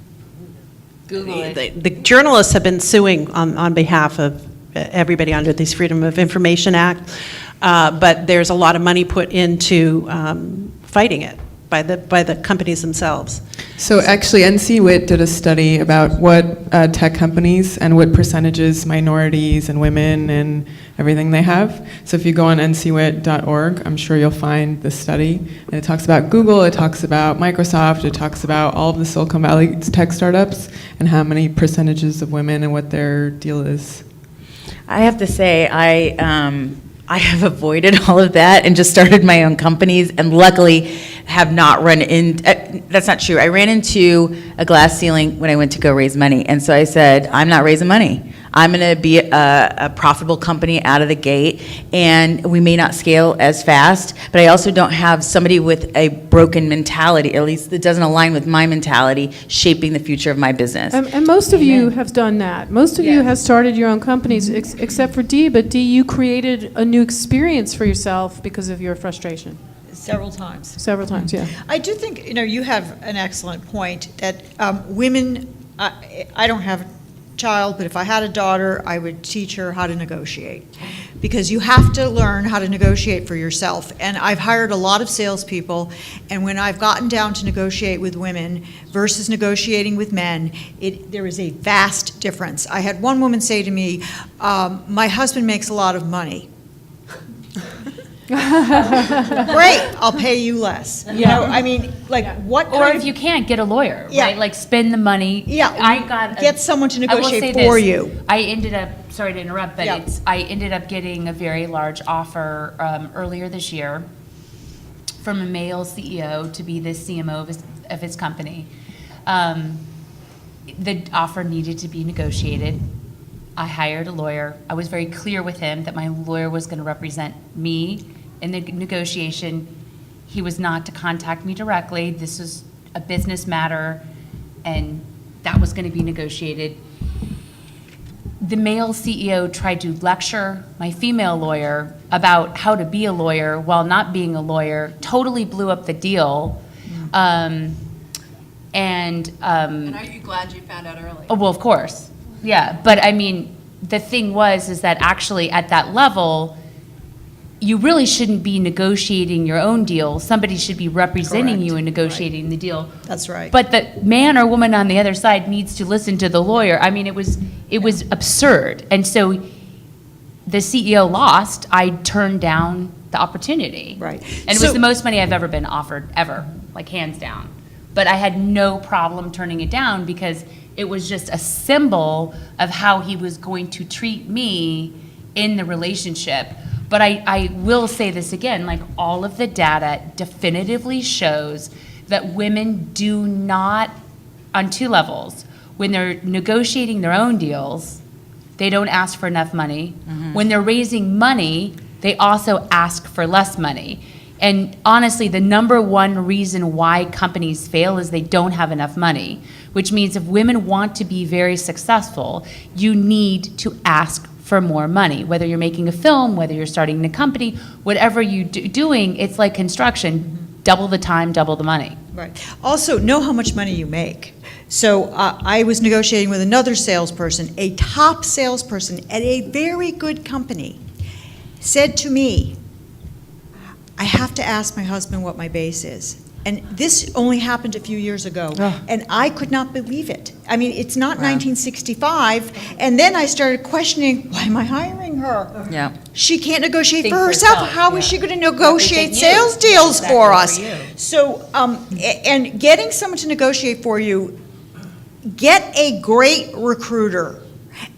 Google it. The journalists have been suing on behalf of everybody under this Freedom of Information Act, but there's a lot of money put into fighting it by the companies themselves. So actually, NCWIT did a study about what tech companies and what percentages minorities and women and everything they have. So if you go on ncwit.org, I'm sure you'll find the study. And it talks about Google, it talks about Microsoft, it talks about all of the Silicon Valley tech startups and how many percentages of women and what their deal is. I have to say, I have avoided all of that and just started my own companies, and luckily have not run in, that's not true. I ran into a glass ceiling when I went to go raise money, and so I said, I'm not raising money. I'm going to be a profitable company out of the gate, and we may not scale as fast, but I also don't have somebody with a broken mentality, at least that doesn't align with my mentality, shaping the future of my business. And most of you have done that. Most of you have started your own companies, except for Dee. But Dee, you created a new experience for yourself because of your frustration. Several times. Several times, yeah. I do think, you have an excellent point that women, I don't have a child, but if I had a daughter, I would teach her how to negotiate. Because you have to learn how to negotiate for yourself. And I've hired a lot of salespeople, and when I've gotten down to negotiate with women versus negotiating with men, there is a vast difference. I had one woman say to me, my husband makes a lot of money. Great, I'll pay you less. I mean, what Or kind if of, you can't, get a lawyer, Yeah. right? Like, spend the money. get someone to I will negotiate say for this, you. I ended up, sorry to interrupt, but Yeah. I ended up getting a very large offer earlier this year from a male CEO to be the CMO of his company. The offer needed to be negotiated. I hired a lawyer. I was very clear with him that my lawyer was going to represent me in the negotiation. He was not to contact me directly. This was a business matter, and that was going to be negotiated. The male CEO tried to lecture my female lawyer about how to be a lawyer while not being a lawyer, totally blew up the deal. And are you glad you found out early? Oh, well, of course, yeah. But I mean, the thing is that actually at that level, you really shouldn't be negotiating your own deal. Somebody should be representing Correct. you and negotiating the deal. That's right. But the man or woman on the other side needs to listen to the lawyer. I mean, it was absurd. And so the CEO lost. I turned down the opportunity. Right. And it was the most money I've ever been offered, ever, like hands down. But I had no problem turning it down because it was just a symbol of how he was going to treat me in the relationship. But I will say this again, like, all of the data definitively shows that women do not, on two levels, when they're negotiating their own deals, they don't ask for enough money. When they're raising money, they also ask for less money. And honestly, the number one reason why companies fail is they don't have enough money, which means if women want to be very successful, you need to ask for more money. Whether you're making a film, whether you're starting a company, whatever you're doing, it's like construction. Double the time, double the money. Right. Also, know how much money you make. So I was negotiating with another salesperson, a top salesperson at a very good company, said to me, I have to ask my husband what my base is. And this only happened a few years ago, and I could not believe it. I mean, it's not 1965, and then I started questioning, why am I hiring her? Yeah. She can't negotiate Think for for herself. herself, How is yeah. she going to negotiate Represent you. sales deals for us? Exactly, for you. So, and getting someone to negotiate for you, get a great recruiter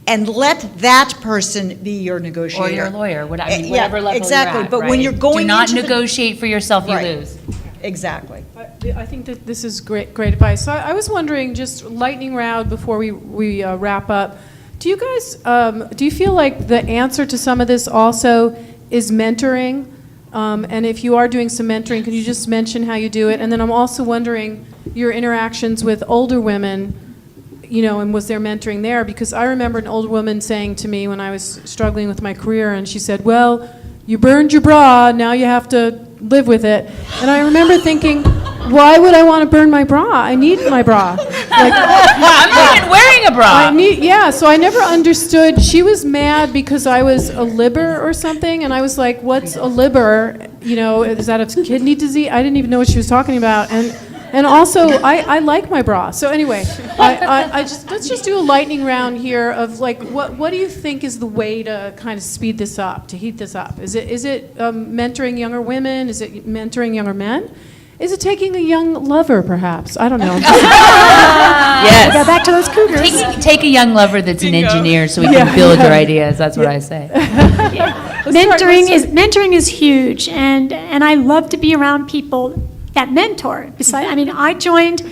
and let that person be your negotiator. Or your lawyer, Yeah, whatever level exactly. you're at, But when right? you're going Do not into the- negotiate for yourself, you Right. lose. Exactly. I think that this is great advice. So I was wondering, just lightning round before we wrap up, do you guys, do you feel like the answer to some of this also is mentoring? And if you are doing some mentoring, could you just mention how you do it? And then I'm also wondering your interactions with older women, and was there mentoring there? Because I remember an older woman saying to me when I was struggling with my career, and she said, well, you burned your bra, now you have to live with it. And I remember thinking, why would I want to burn my bra? I need my bra. I'm not even wearing a bra. So I never understood. She was mad because I was a liber or something, and I was like, what's a liber? Is that a kidney disease? I didn't even know what she was talking about. And also, I like my bra. So anyway, let's just do a lightning round here of like, what do you think is the way to kind of speed this up, to heat this up? Is it mentoring younger women? Is it mentoring younger men? Is it taking a young lover, perhaps? I don't know. Go Yes. back to those cougars. Take a young lover that's an engineer so we can build your ideas. That's what I say. Mentoring is huge, and I love to be around people that mentor. I joined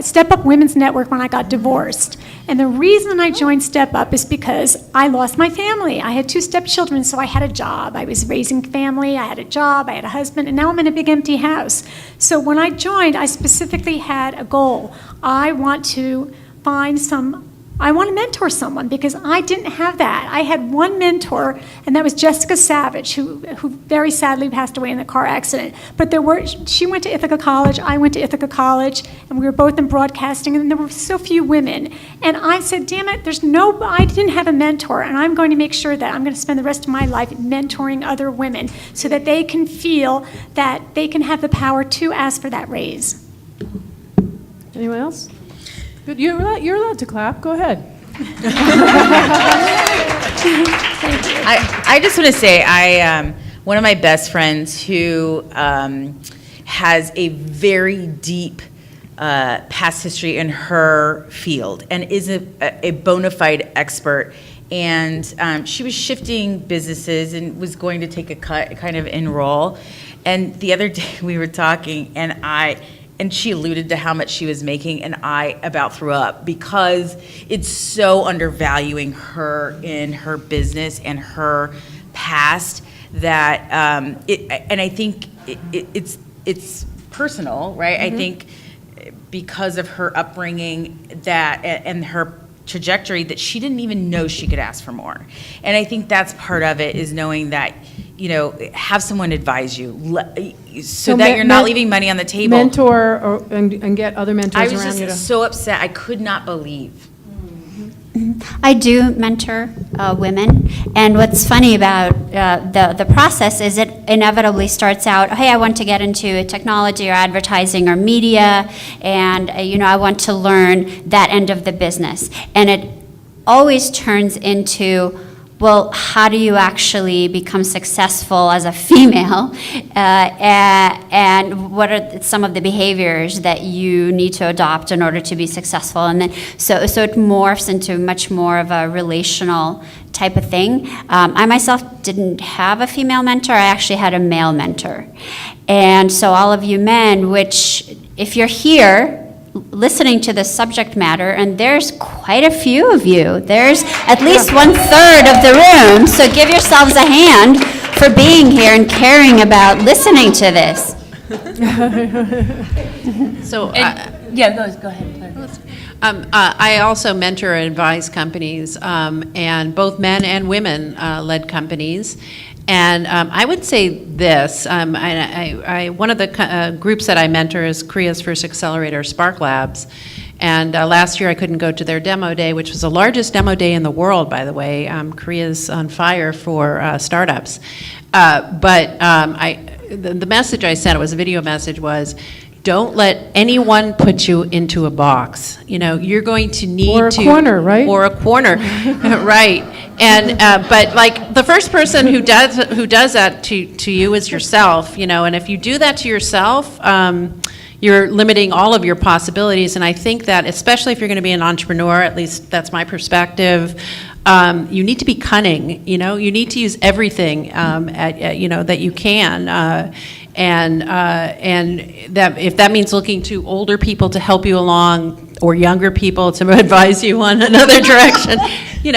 Step Up Women's Network when I got divorced, and the reason I joined Step Up is because I lost my family. I had 2 stepchildren, so I had a job. I was raising family. I had a job. I had a husband, and now I'm in a big empty house. So when I joined, I specifically had a goal. I want to mentor someone because I didn't have that. I had one mentor, and that was Jessica Savage, who very sadly passed away in a car accident. But she went to Ithaca College, I went to Ithaca College, and we were both in broadcasting, and there were so few women. And I said, damn it, I didn't have a mentor, and I'm going to make sure that I'm going to spend the rest of my life mentoring other women so that they can feel that they can have the power to ask for that raise. Anyone else? Good. You're allowed to clap. Go ahead. I just want to say, one of my best friends who has a very deep past history in her field and is a bona fide expert. And she was shifting businesses and was going to take a cut, kind of enroll. And the other day we were talking, and she alluded to how much she was making, and I about threw up because it's so undervaluing her in her business and her past that and I think it's personal, right? I think because of her upbringing and her trajectory that she didn't even know she could ask for more. And I think that's part of it, is knowing that, have someone advise you so that you're not leaving money on the table. Mentor and get other mentors I around was you. just so upset. I could not believe. I do mentor women, and what's funny about the process is it inevitably starts out, hey, I want to get into technology or advertising or media, and I want to learn that end of the business. And it always turns into, well, how do you actually become successful as a female, and what are some of the behaviors that you need to adopt in order to be successful? And then so it morphs into much more of a relational type of thing. I myself didn't have a female mentor. I actually had a male mentor. And so all of you men, which if you're here listening to this subject matter, and there's quite a few of you. There's at least 1/3 of the room, so give yourselves a hand for being here and caring about listening to this. So, Go ahead, Claire. I also mentor and advise companies, and both men and women led companies. And I would say this, one of the groups that I mentor is Korea's first accelerator, Spark Labs. And last year I couldn't go to their demo day, which was the largest demo day in the world, by the way. Korea's on fire for startups. But the message I sent, it was a video message, was, don't let anyone put you into a box. You're going to need Or a corner, right? Or a corner, right? And but like the first person who does that to you is yourself. And if you do that to yourself, you're limiting all of your possibilities. And I think that, especially if you're going to be an entrepreneur, at least that's my perspective, you need to be cunning. You need to use everything that you can. And that if that means looking to older people to help you along, or younger people to advise you on another direction, you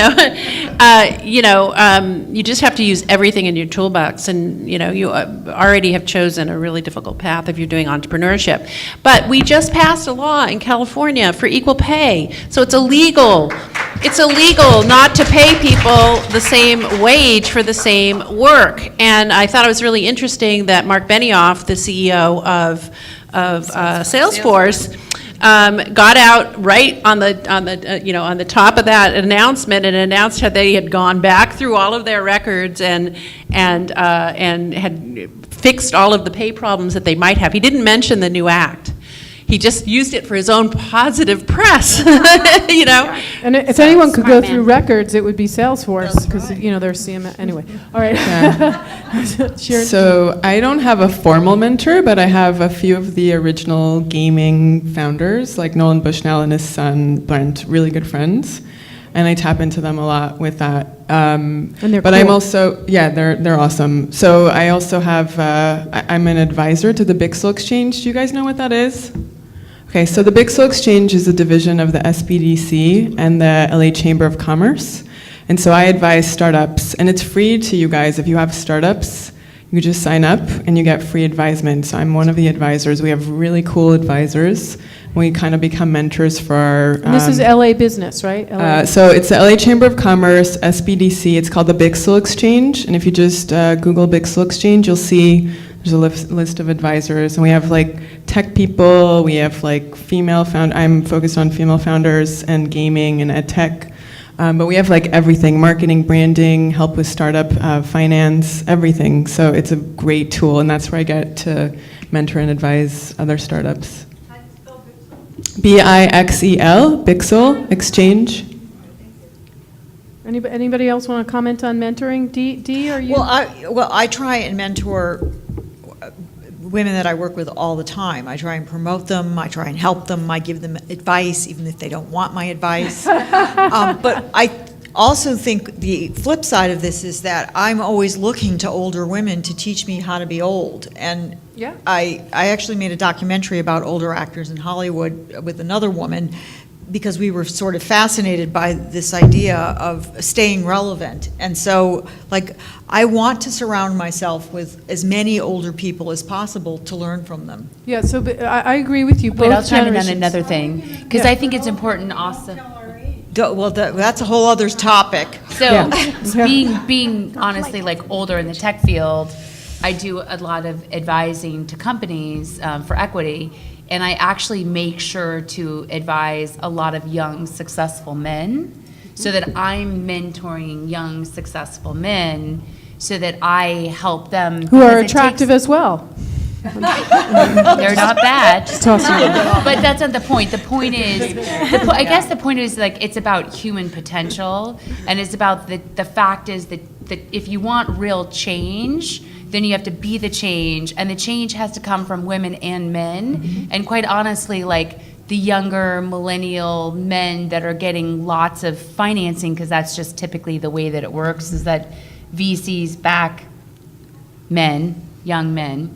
just have to use everything in your toolbox. And you already have chosen a really difficult path if you're doing entrepreneurship. But we just passed a law in California for equal pay, so it's illegal. It's illegal not to pay people the same wage for the same work. And I thought it was really interesting that Mark Benioff, the CEO of Salesforce, got out right on the top of that announcement and announced how they had gone back through all of their records and had fixed all of the pay problems that they might have. He didn't mention the new act. He just used it for his own positive press, And if anyone could go through records, it would be Salesforce, because they're CMS. Anyway, all right. Sharon? So I don't have a formal mentor, but I have a few of the original gaming founders, like Nolan Bushnell and his son Brent, really good friends, and I tap into them a lot with that. And they're but I'm cool. also, yeah, they're awesome. So I also have, I'm an advisor to the Bixel Exchange. Do you guys know what that is? Okay, so the Bixel Exchange is a division of the SBDC and the LA Chamber of Commerce. And so I advise startups, and it's free to you guys. If you have startups, you just sign up and you get free advisement. So I'm one of the advisors. We have really cool advisors. We kind of become mentors for our... And this is LA business, right? LA. So it's the LA Chamber of Commerce, SBDC. It's called the Bixel Exchange. And if you just Google Bixel Exchange, you'll see there's a list of advisors. And we have like tech people. We have like I'm focused on female founders and gaming and ed tech. But we have like everything, marketing, branding, help with startup, finance, everything. So it's a great tool, and that's where I get to mentor and advise other startups. Bixel, Bixel Exchange. Anybody else want to comment on mentoring? Dee, are you? Well, I try and mentor women that I work with all the time. I try and promote them. I try and help them. I give them advice, even if they don't want my advice. But I also think the flip side of this is that I'm always looking to older women to teach me how to be old. And Yeah. I actually made a documentary about older actors in Hollywood with another woman, because we were sort of fascinated by this idea of staying relevant. And so, like, I want to surround myself with as many older people as possible to learn from them. Yeah, so but I agree with you. Wait, Both I'll chime in on generations. another thing, because I think it's important also. Well, that's a whole other topic. So, being honestly like older in the tech field, I do a lot of advising to companies for equity, and I actually make sure to advise a lot of young, successful men, so that I'm mentoring young, successful men, so that I help them. Who are because it attractive takes- as well. They're not bad. tossing it. But that's not the point. The point is, I guess the point is like it's about human potential, and it's about the fact is that if you want real change, then you have to be the change, and the change has to come from women and men. And quite honestly, like the younger millennial men that are getting lots of financing, because that's just typically the way that it works, is that VCs back men, young men,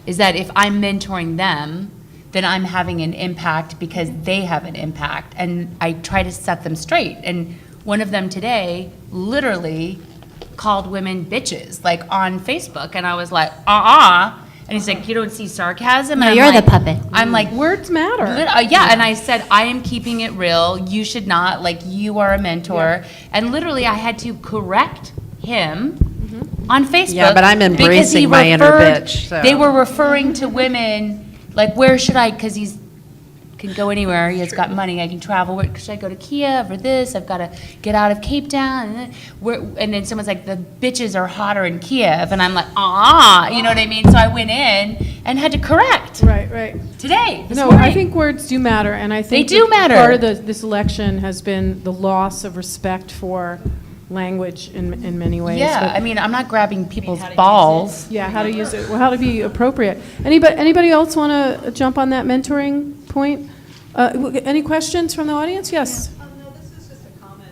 is that if I'm mentoring them, then I'm having an impact because they have an impact. And I try to set them straight. And one of them today literally called women bitches, like on Facebook. And I was like, And he's like, you don't see sarcasm? No, And I'm you're the like- puppet. I'm like, Words matter. yeah, and I said, I am keeping it real. You should not, like, you are a mentor. And literally, I had to correct him on Facebook. Yeah, but I'm because embracing he my inner referred- bitch, so. They were referring to women, like, where should I, because he's can go anywhere. He has got money. I can travel. Where should I go to Kiev or this? I've got to get out of Cape Town. And then someone's like, the bitches are hotter in Kiev. And I'm like, you know what I mean? So I went in and had to correct Right. today, this No, morning. I think words do matter, and I think They do that matter. Part of this election has been the loss of respect for language in many ways. Yeah, But- I mean, I'm not grabbing people's balls. Yeah, how to use it, well, how to be appropriate. Anybody else want to jump on that mentoring point? Any questions from the audience? Yes. No, this is just a comment.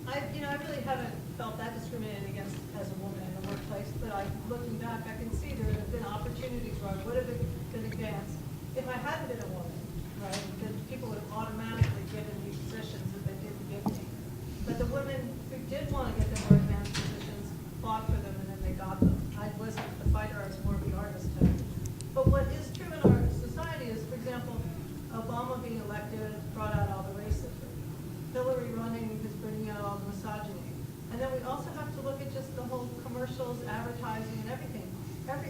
I really haven't felt that discriminated against as a woman in the workplace, but looking back, I can see there have been opportunities where I would have been advanced if I hadn't been a woman, right? That people would have automatically given me positions that they didn't give me. But the women who did want to get them more advanced positions fought for them and then they got them. I wasn't the fighter, I was more of the artist type. But what is true in our society is, for example, Obama being elected brought out all the racism. Hillary running is bringing out all the misogyny. And then we also have to look at just the whole commercials, advertising, and everything.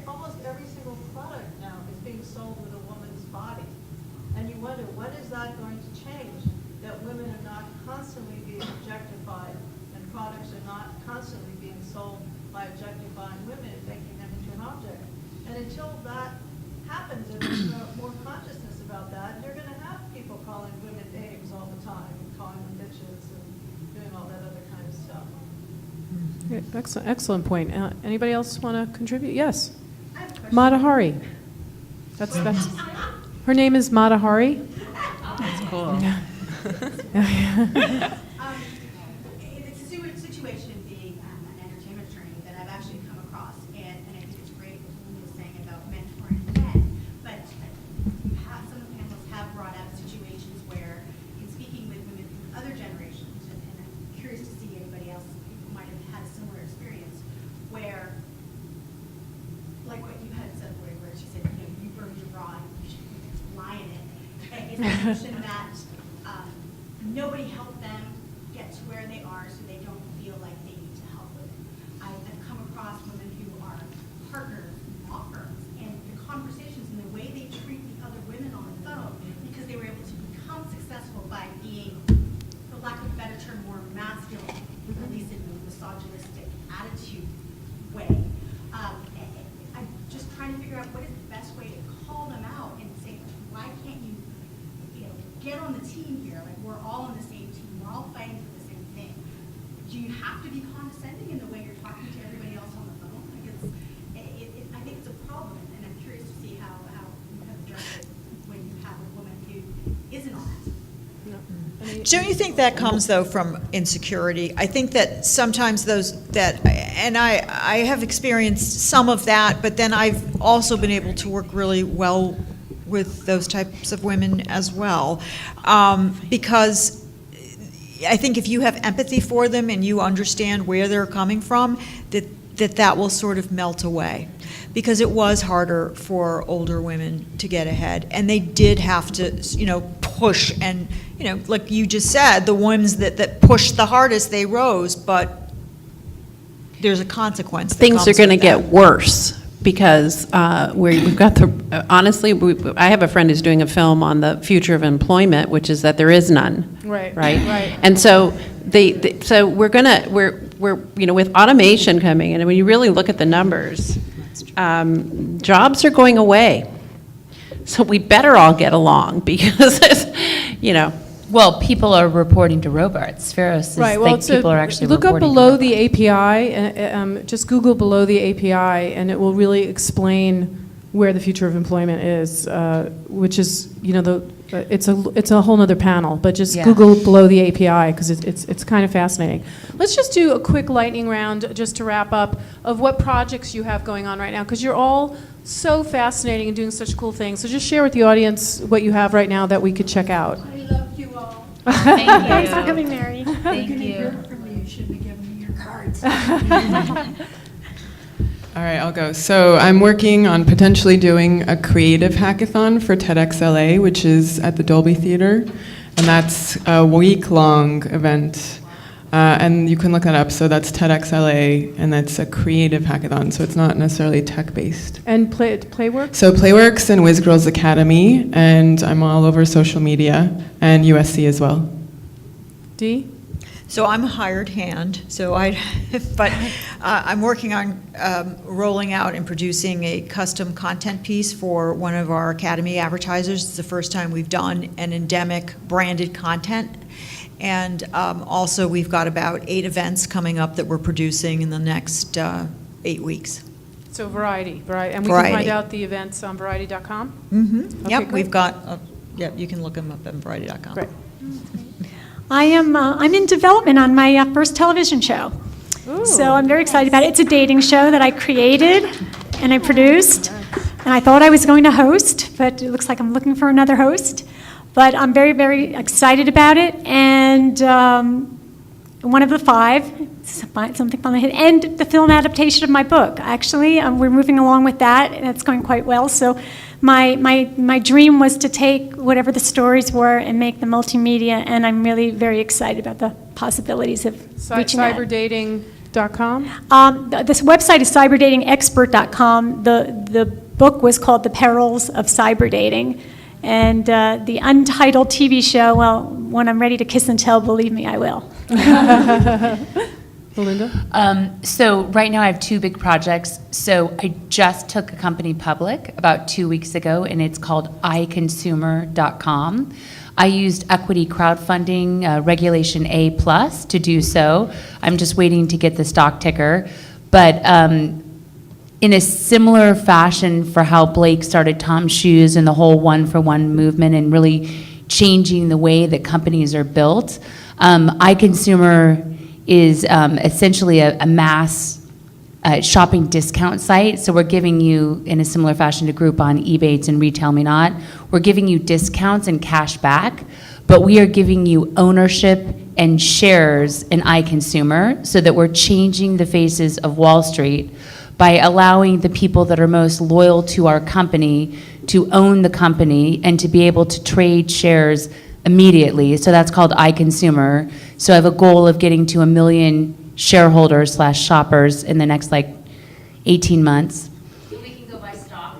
Almost every single product now is being sold with a woman's body. And you wonder, when is that going to change? That women are not constantly being objectified and products are not constantly being sold by objectifying women and making them into an object. And until that happens and there's more consciousness about that, you're going to have people calling women names all the time, and calling them bitches and doing all that other kind of stuff. Yeah, excellent point. Anybody else want to contribute? Yes. Matahari. That's her name is Matahari. That's cool. It's a situation being an entertainment attorney that I've actually come across, and I think it's great what Linda was saying about mentoring men, but some of the panelists have brought up situations where, in speaking with women from other generations, and I'm curious to see anybody else who might have had a similar experience, where, like what you had said, Lori, where she said, you burned your bra, you should lie in it. It's a notion that nobody helped them get to where they are, so they don't feel like they need to help women. I've come across women who are partners in law firms, and the conversations and the way they treat the other women on the phone, because they were able to become successful by being, for lack of a better term, more masculine, at least in a misogynistic attitude way. I'm just trying to figure out what is the best way to call them out and say, why can't you get on the team here? Like, we're all on the same team. We're all fighting for the same thing. Do you have to be condescending in the way you're talking to everybody else on the phone? Like, I think it's a problem, and I'm curious to see how you have addressed it when you have a woman who isn't on that. Don't you think that comes, though, from insecurity? I think that sometimes and I have experienced some of that, but then I've also been able to work really well with those types of women as well, because I think if you have empathy for them and you understand where they're coming from, that will sort of melt away. Because it was harder for older women to get ahead, and they did have to, push, and, like you just said, the ones that pushed the hardest, they rose, but there's a consequence. Things are going to get worse because we've got honestly, I have a friend who's doing a film on the future of employment, which is that there is none. Right. Right. And so so we're with automation coming in, and when you really look at the numbers, jobs are going away. So we better all get along because, Well, people are reporting to robots. Pharos is people are actually look reporting. Look up below the API, just Google below the API, and it will really explain where the future of employment is, which is, it's a whole nother panel, but just Google below the API because it's kind of fascinating. Let's just do a quick lightning round just to wrap up of what projects you have going on right now, because you're all so fascinating and doing such cool things. So just share with the audience what you have right now that we could check out. I love you all. Thank you. Thanks for coming, Mary. Thank You're gonna you. hear from me. You should be giving me your cards. All right, I'll go. So I'm working on potentially doing a creative hackathon for TEDxLA, which is at the Dolby Theater, and that's a week-long event. And you can look that up. So that's TEDxLA, and that's a creative hackathon, so it's not necessarily tech-based. And Playworks? So Playworks and Whiz Girls Academy, and I'm all over social media, and USC as well. Dee? So I'm a hired hand, but I'm working on rolling out and producing a custom content piece for one of our Academy advertisers. It's the first time we've done an endemic branded content. And also we've got about 8 events coming up that we're producing in the next 8 weeks. So Variety. And we can find out the events on Variety.com? Mm-hmm. Okay, Yep, great. we've got, you can look them up at Variety.com. Great. I'm in development on my first television show. Ooh. So I'm very excited about it. It's a dating show that I created and I produced. And I thought I was going to host, but it looks like I'm looking for another host. But I'm very, very excited about it. And one of the 5, something from my head, and the film adaptation of my book. Actually, we're moving along with that, and it's going quite well. So my dream was to take whatever the stories were and make them multimedia, and I'm really very excited about the possibilities of reaching that. Cyberdating.com? This website is cyberdatingexpert.com. The book was called The Perils of Cyberdating. And the untitled TV show, well, when I'm ready to kiss and tell, believe me, I will. Melinda? So right now I have 2 big projects. So I just took a company public about 2 weeks ago, and it's called iConsumer.com. I used equity crowdfunding, Regulation A plus to do so. I'm just waiting to get the stock ticker. But in a similar fashion for how Blake started Tom's Shoes and the whole one-for-one movement and really changing the way that companies are built, iConsumer is essentially a mass shopping discount site. So we're giving you, in a similar fashion to Groupon, Ebates, and Retail Me Not, we're giving you discounts and cash back, but we are giving you ownership and shares in iConsumer so that we're changing the faces of Wall Street by allowing the people that are most loyal to our company to own the company and to be able to trade shares immediately. So that's called iConsumer. So I have a goal of getting to 1 million shareholders / shoppers in the next 18 months. So we can go buy stock.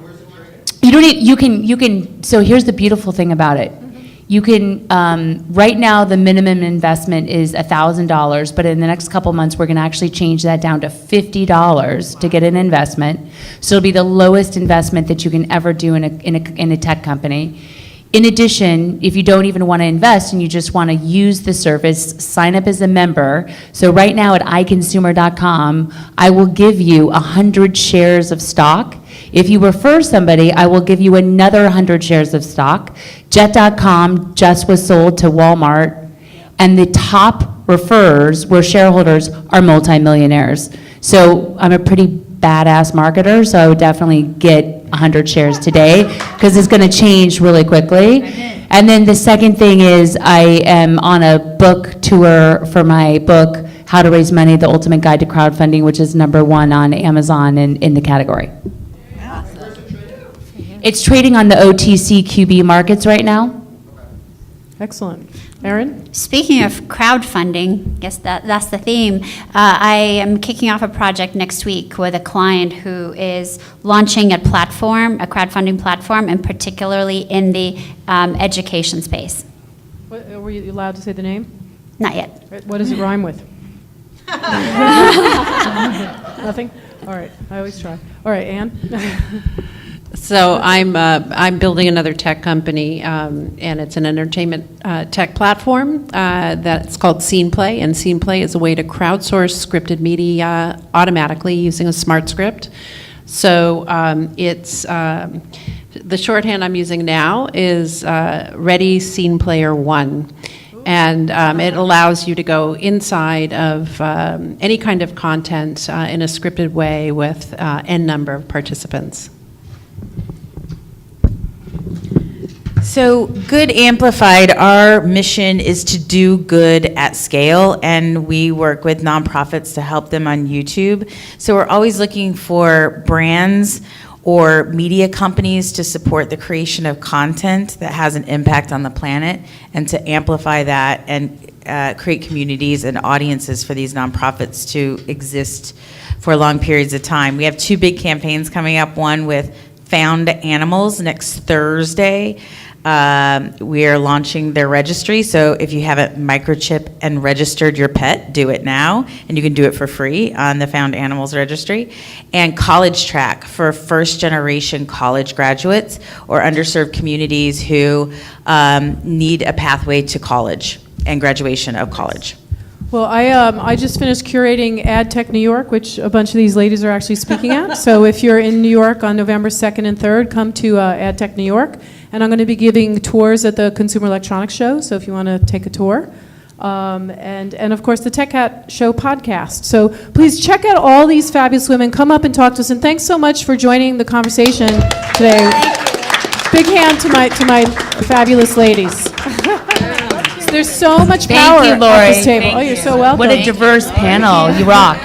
You don't need, you can, so here's the beautiful thing about it. You can, right now, the minimum investment is $1,000, but in the next couple months, we're gonna actually change that down to $50 to get an investment. So it'll be the lowest investment that you can ever do in a tech company. In addition, if you don't even want to invest and you just want to use the service, sign up as a member. So right now at iConsumer.com, I will give you 100 shares of stock. If you refer somebody, I will give you another 100 shares of stock. Jet.com just was sold to Walmart, and the top referrers were shareholders are multimillionaires. So I'm a pretty badass marketer, so I would definitely get 100 shares today because it's going to change really quickly. And then the second thing is I am on a book tour for my book, How to Raise Money, The Ultimate Guide to Crowdfunding, which is #1 on Amazon in the category. It's trading on the OTCQB markets right now. Excellent. Erin? Speaking of crowdfunding, I guess that's the theme. I am kicking off a project next week with a client who is launching a platform, a crowdfunding platform, and particularly in the education space. Were you allowed to say the name? Not yet. What does it rhyme with? Nothing? All right. I always try. All right, Anne? So I'm building another tech company, and it's an entertainment tech platform that's called Scene Play, and Scene Play is a way to crowdsource scripted media automatically using a smart script. So it's the shorthand I'm using now is Ready Scene Player 1. And it allows you to go inside of any kind of content in a scripted way with n number of participants. So Good Amplified, our mission is to do good at scale, and we work with nonprofits to help them on YouTube. So we're always looking for brands or media companies to support the creation of content that has an impact on the planet and to amplify that and create communities and audiences for these nonprofits to exist for long periods of time. We have 2 big campaigns coming up, one with Found Animals next Thursday. We are launching their registry, so if you haven't microchipped and registered your pet, do it now, and you can do it for free on the Found Animals registry. And College Track for first-generation college graduates or underserved communities who need a pathway to college and graduation of college. Well, I just finished curating AdTech New York, which a bunch of these ladies are actually speaking at. So if you're in New York on November 2nd and 3rd, come to AdTech New York. And I'm going to be giving tours at the Consumer Electronics Show, so if you want to take a tour. And of course, the Tech Hat Show podcast. So please check out all these fabulous women. Come up and talk to us. And thanks so much for joining the conversation today. Big hand to my fabulous ladies. There's so much power Thank you, Lori. at this table. Thank Oh, you're you. so welcome. What a diverse panel. You rock.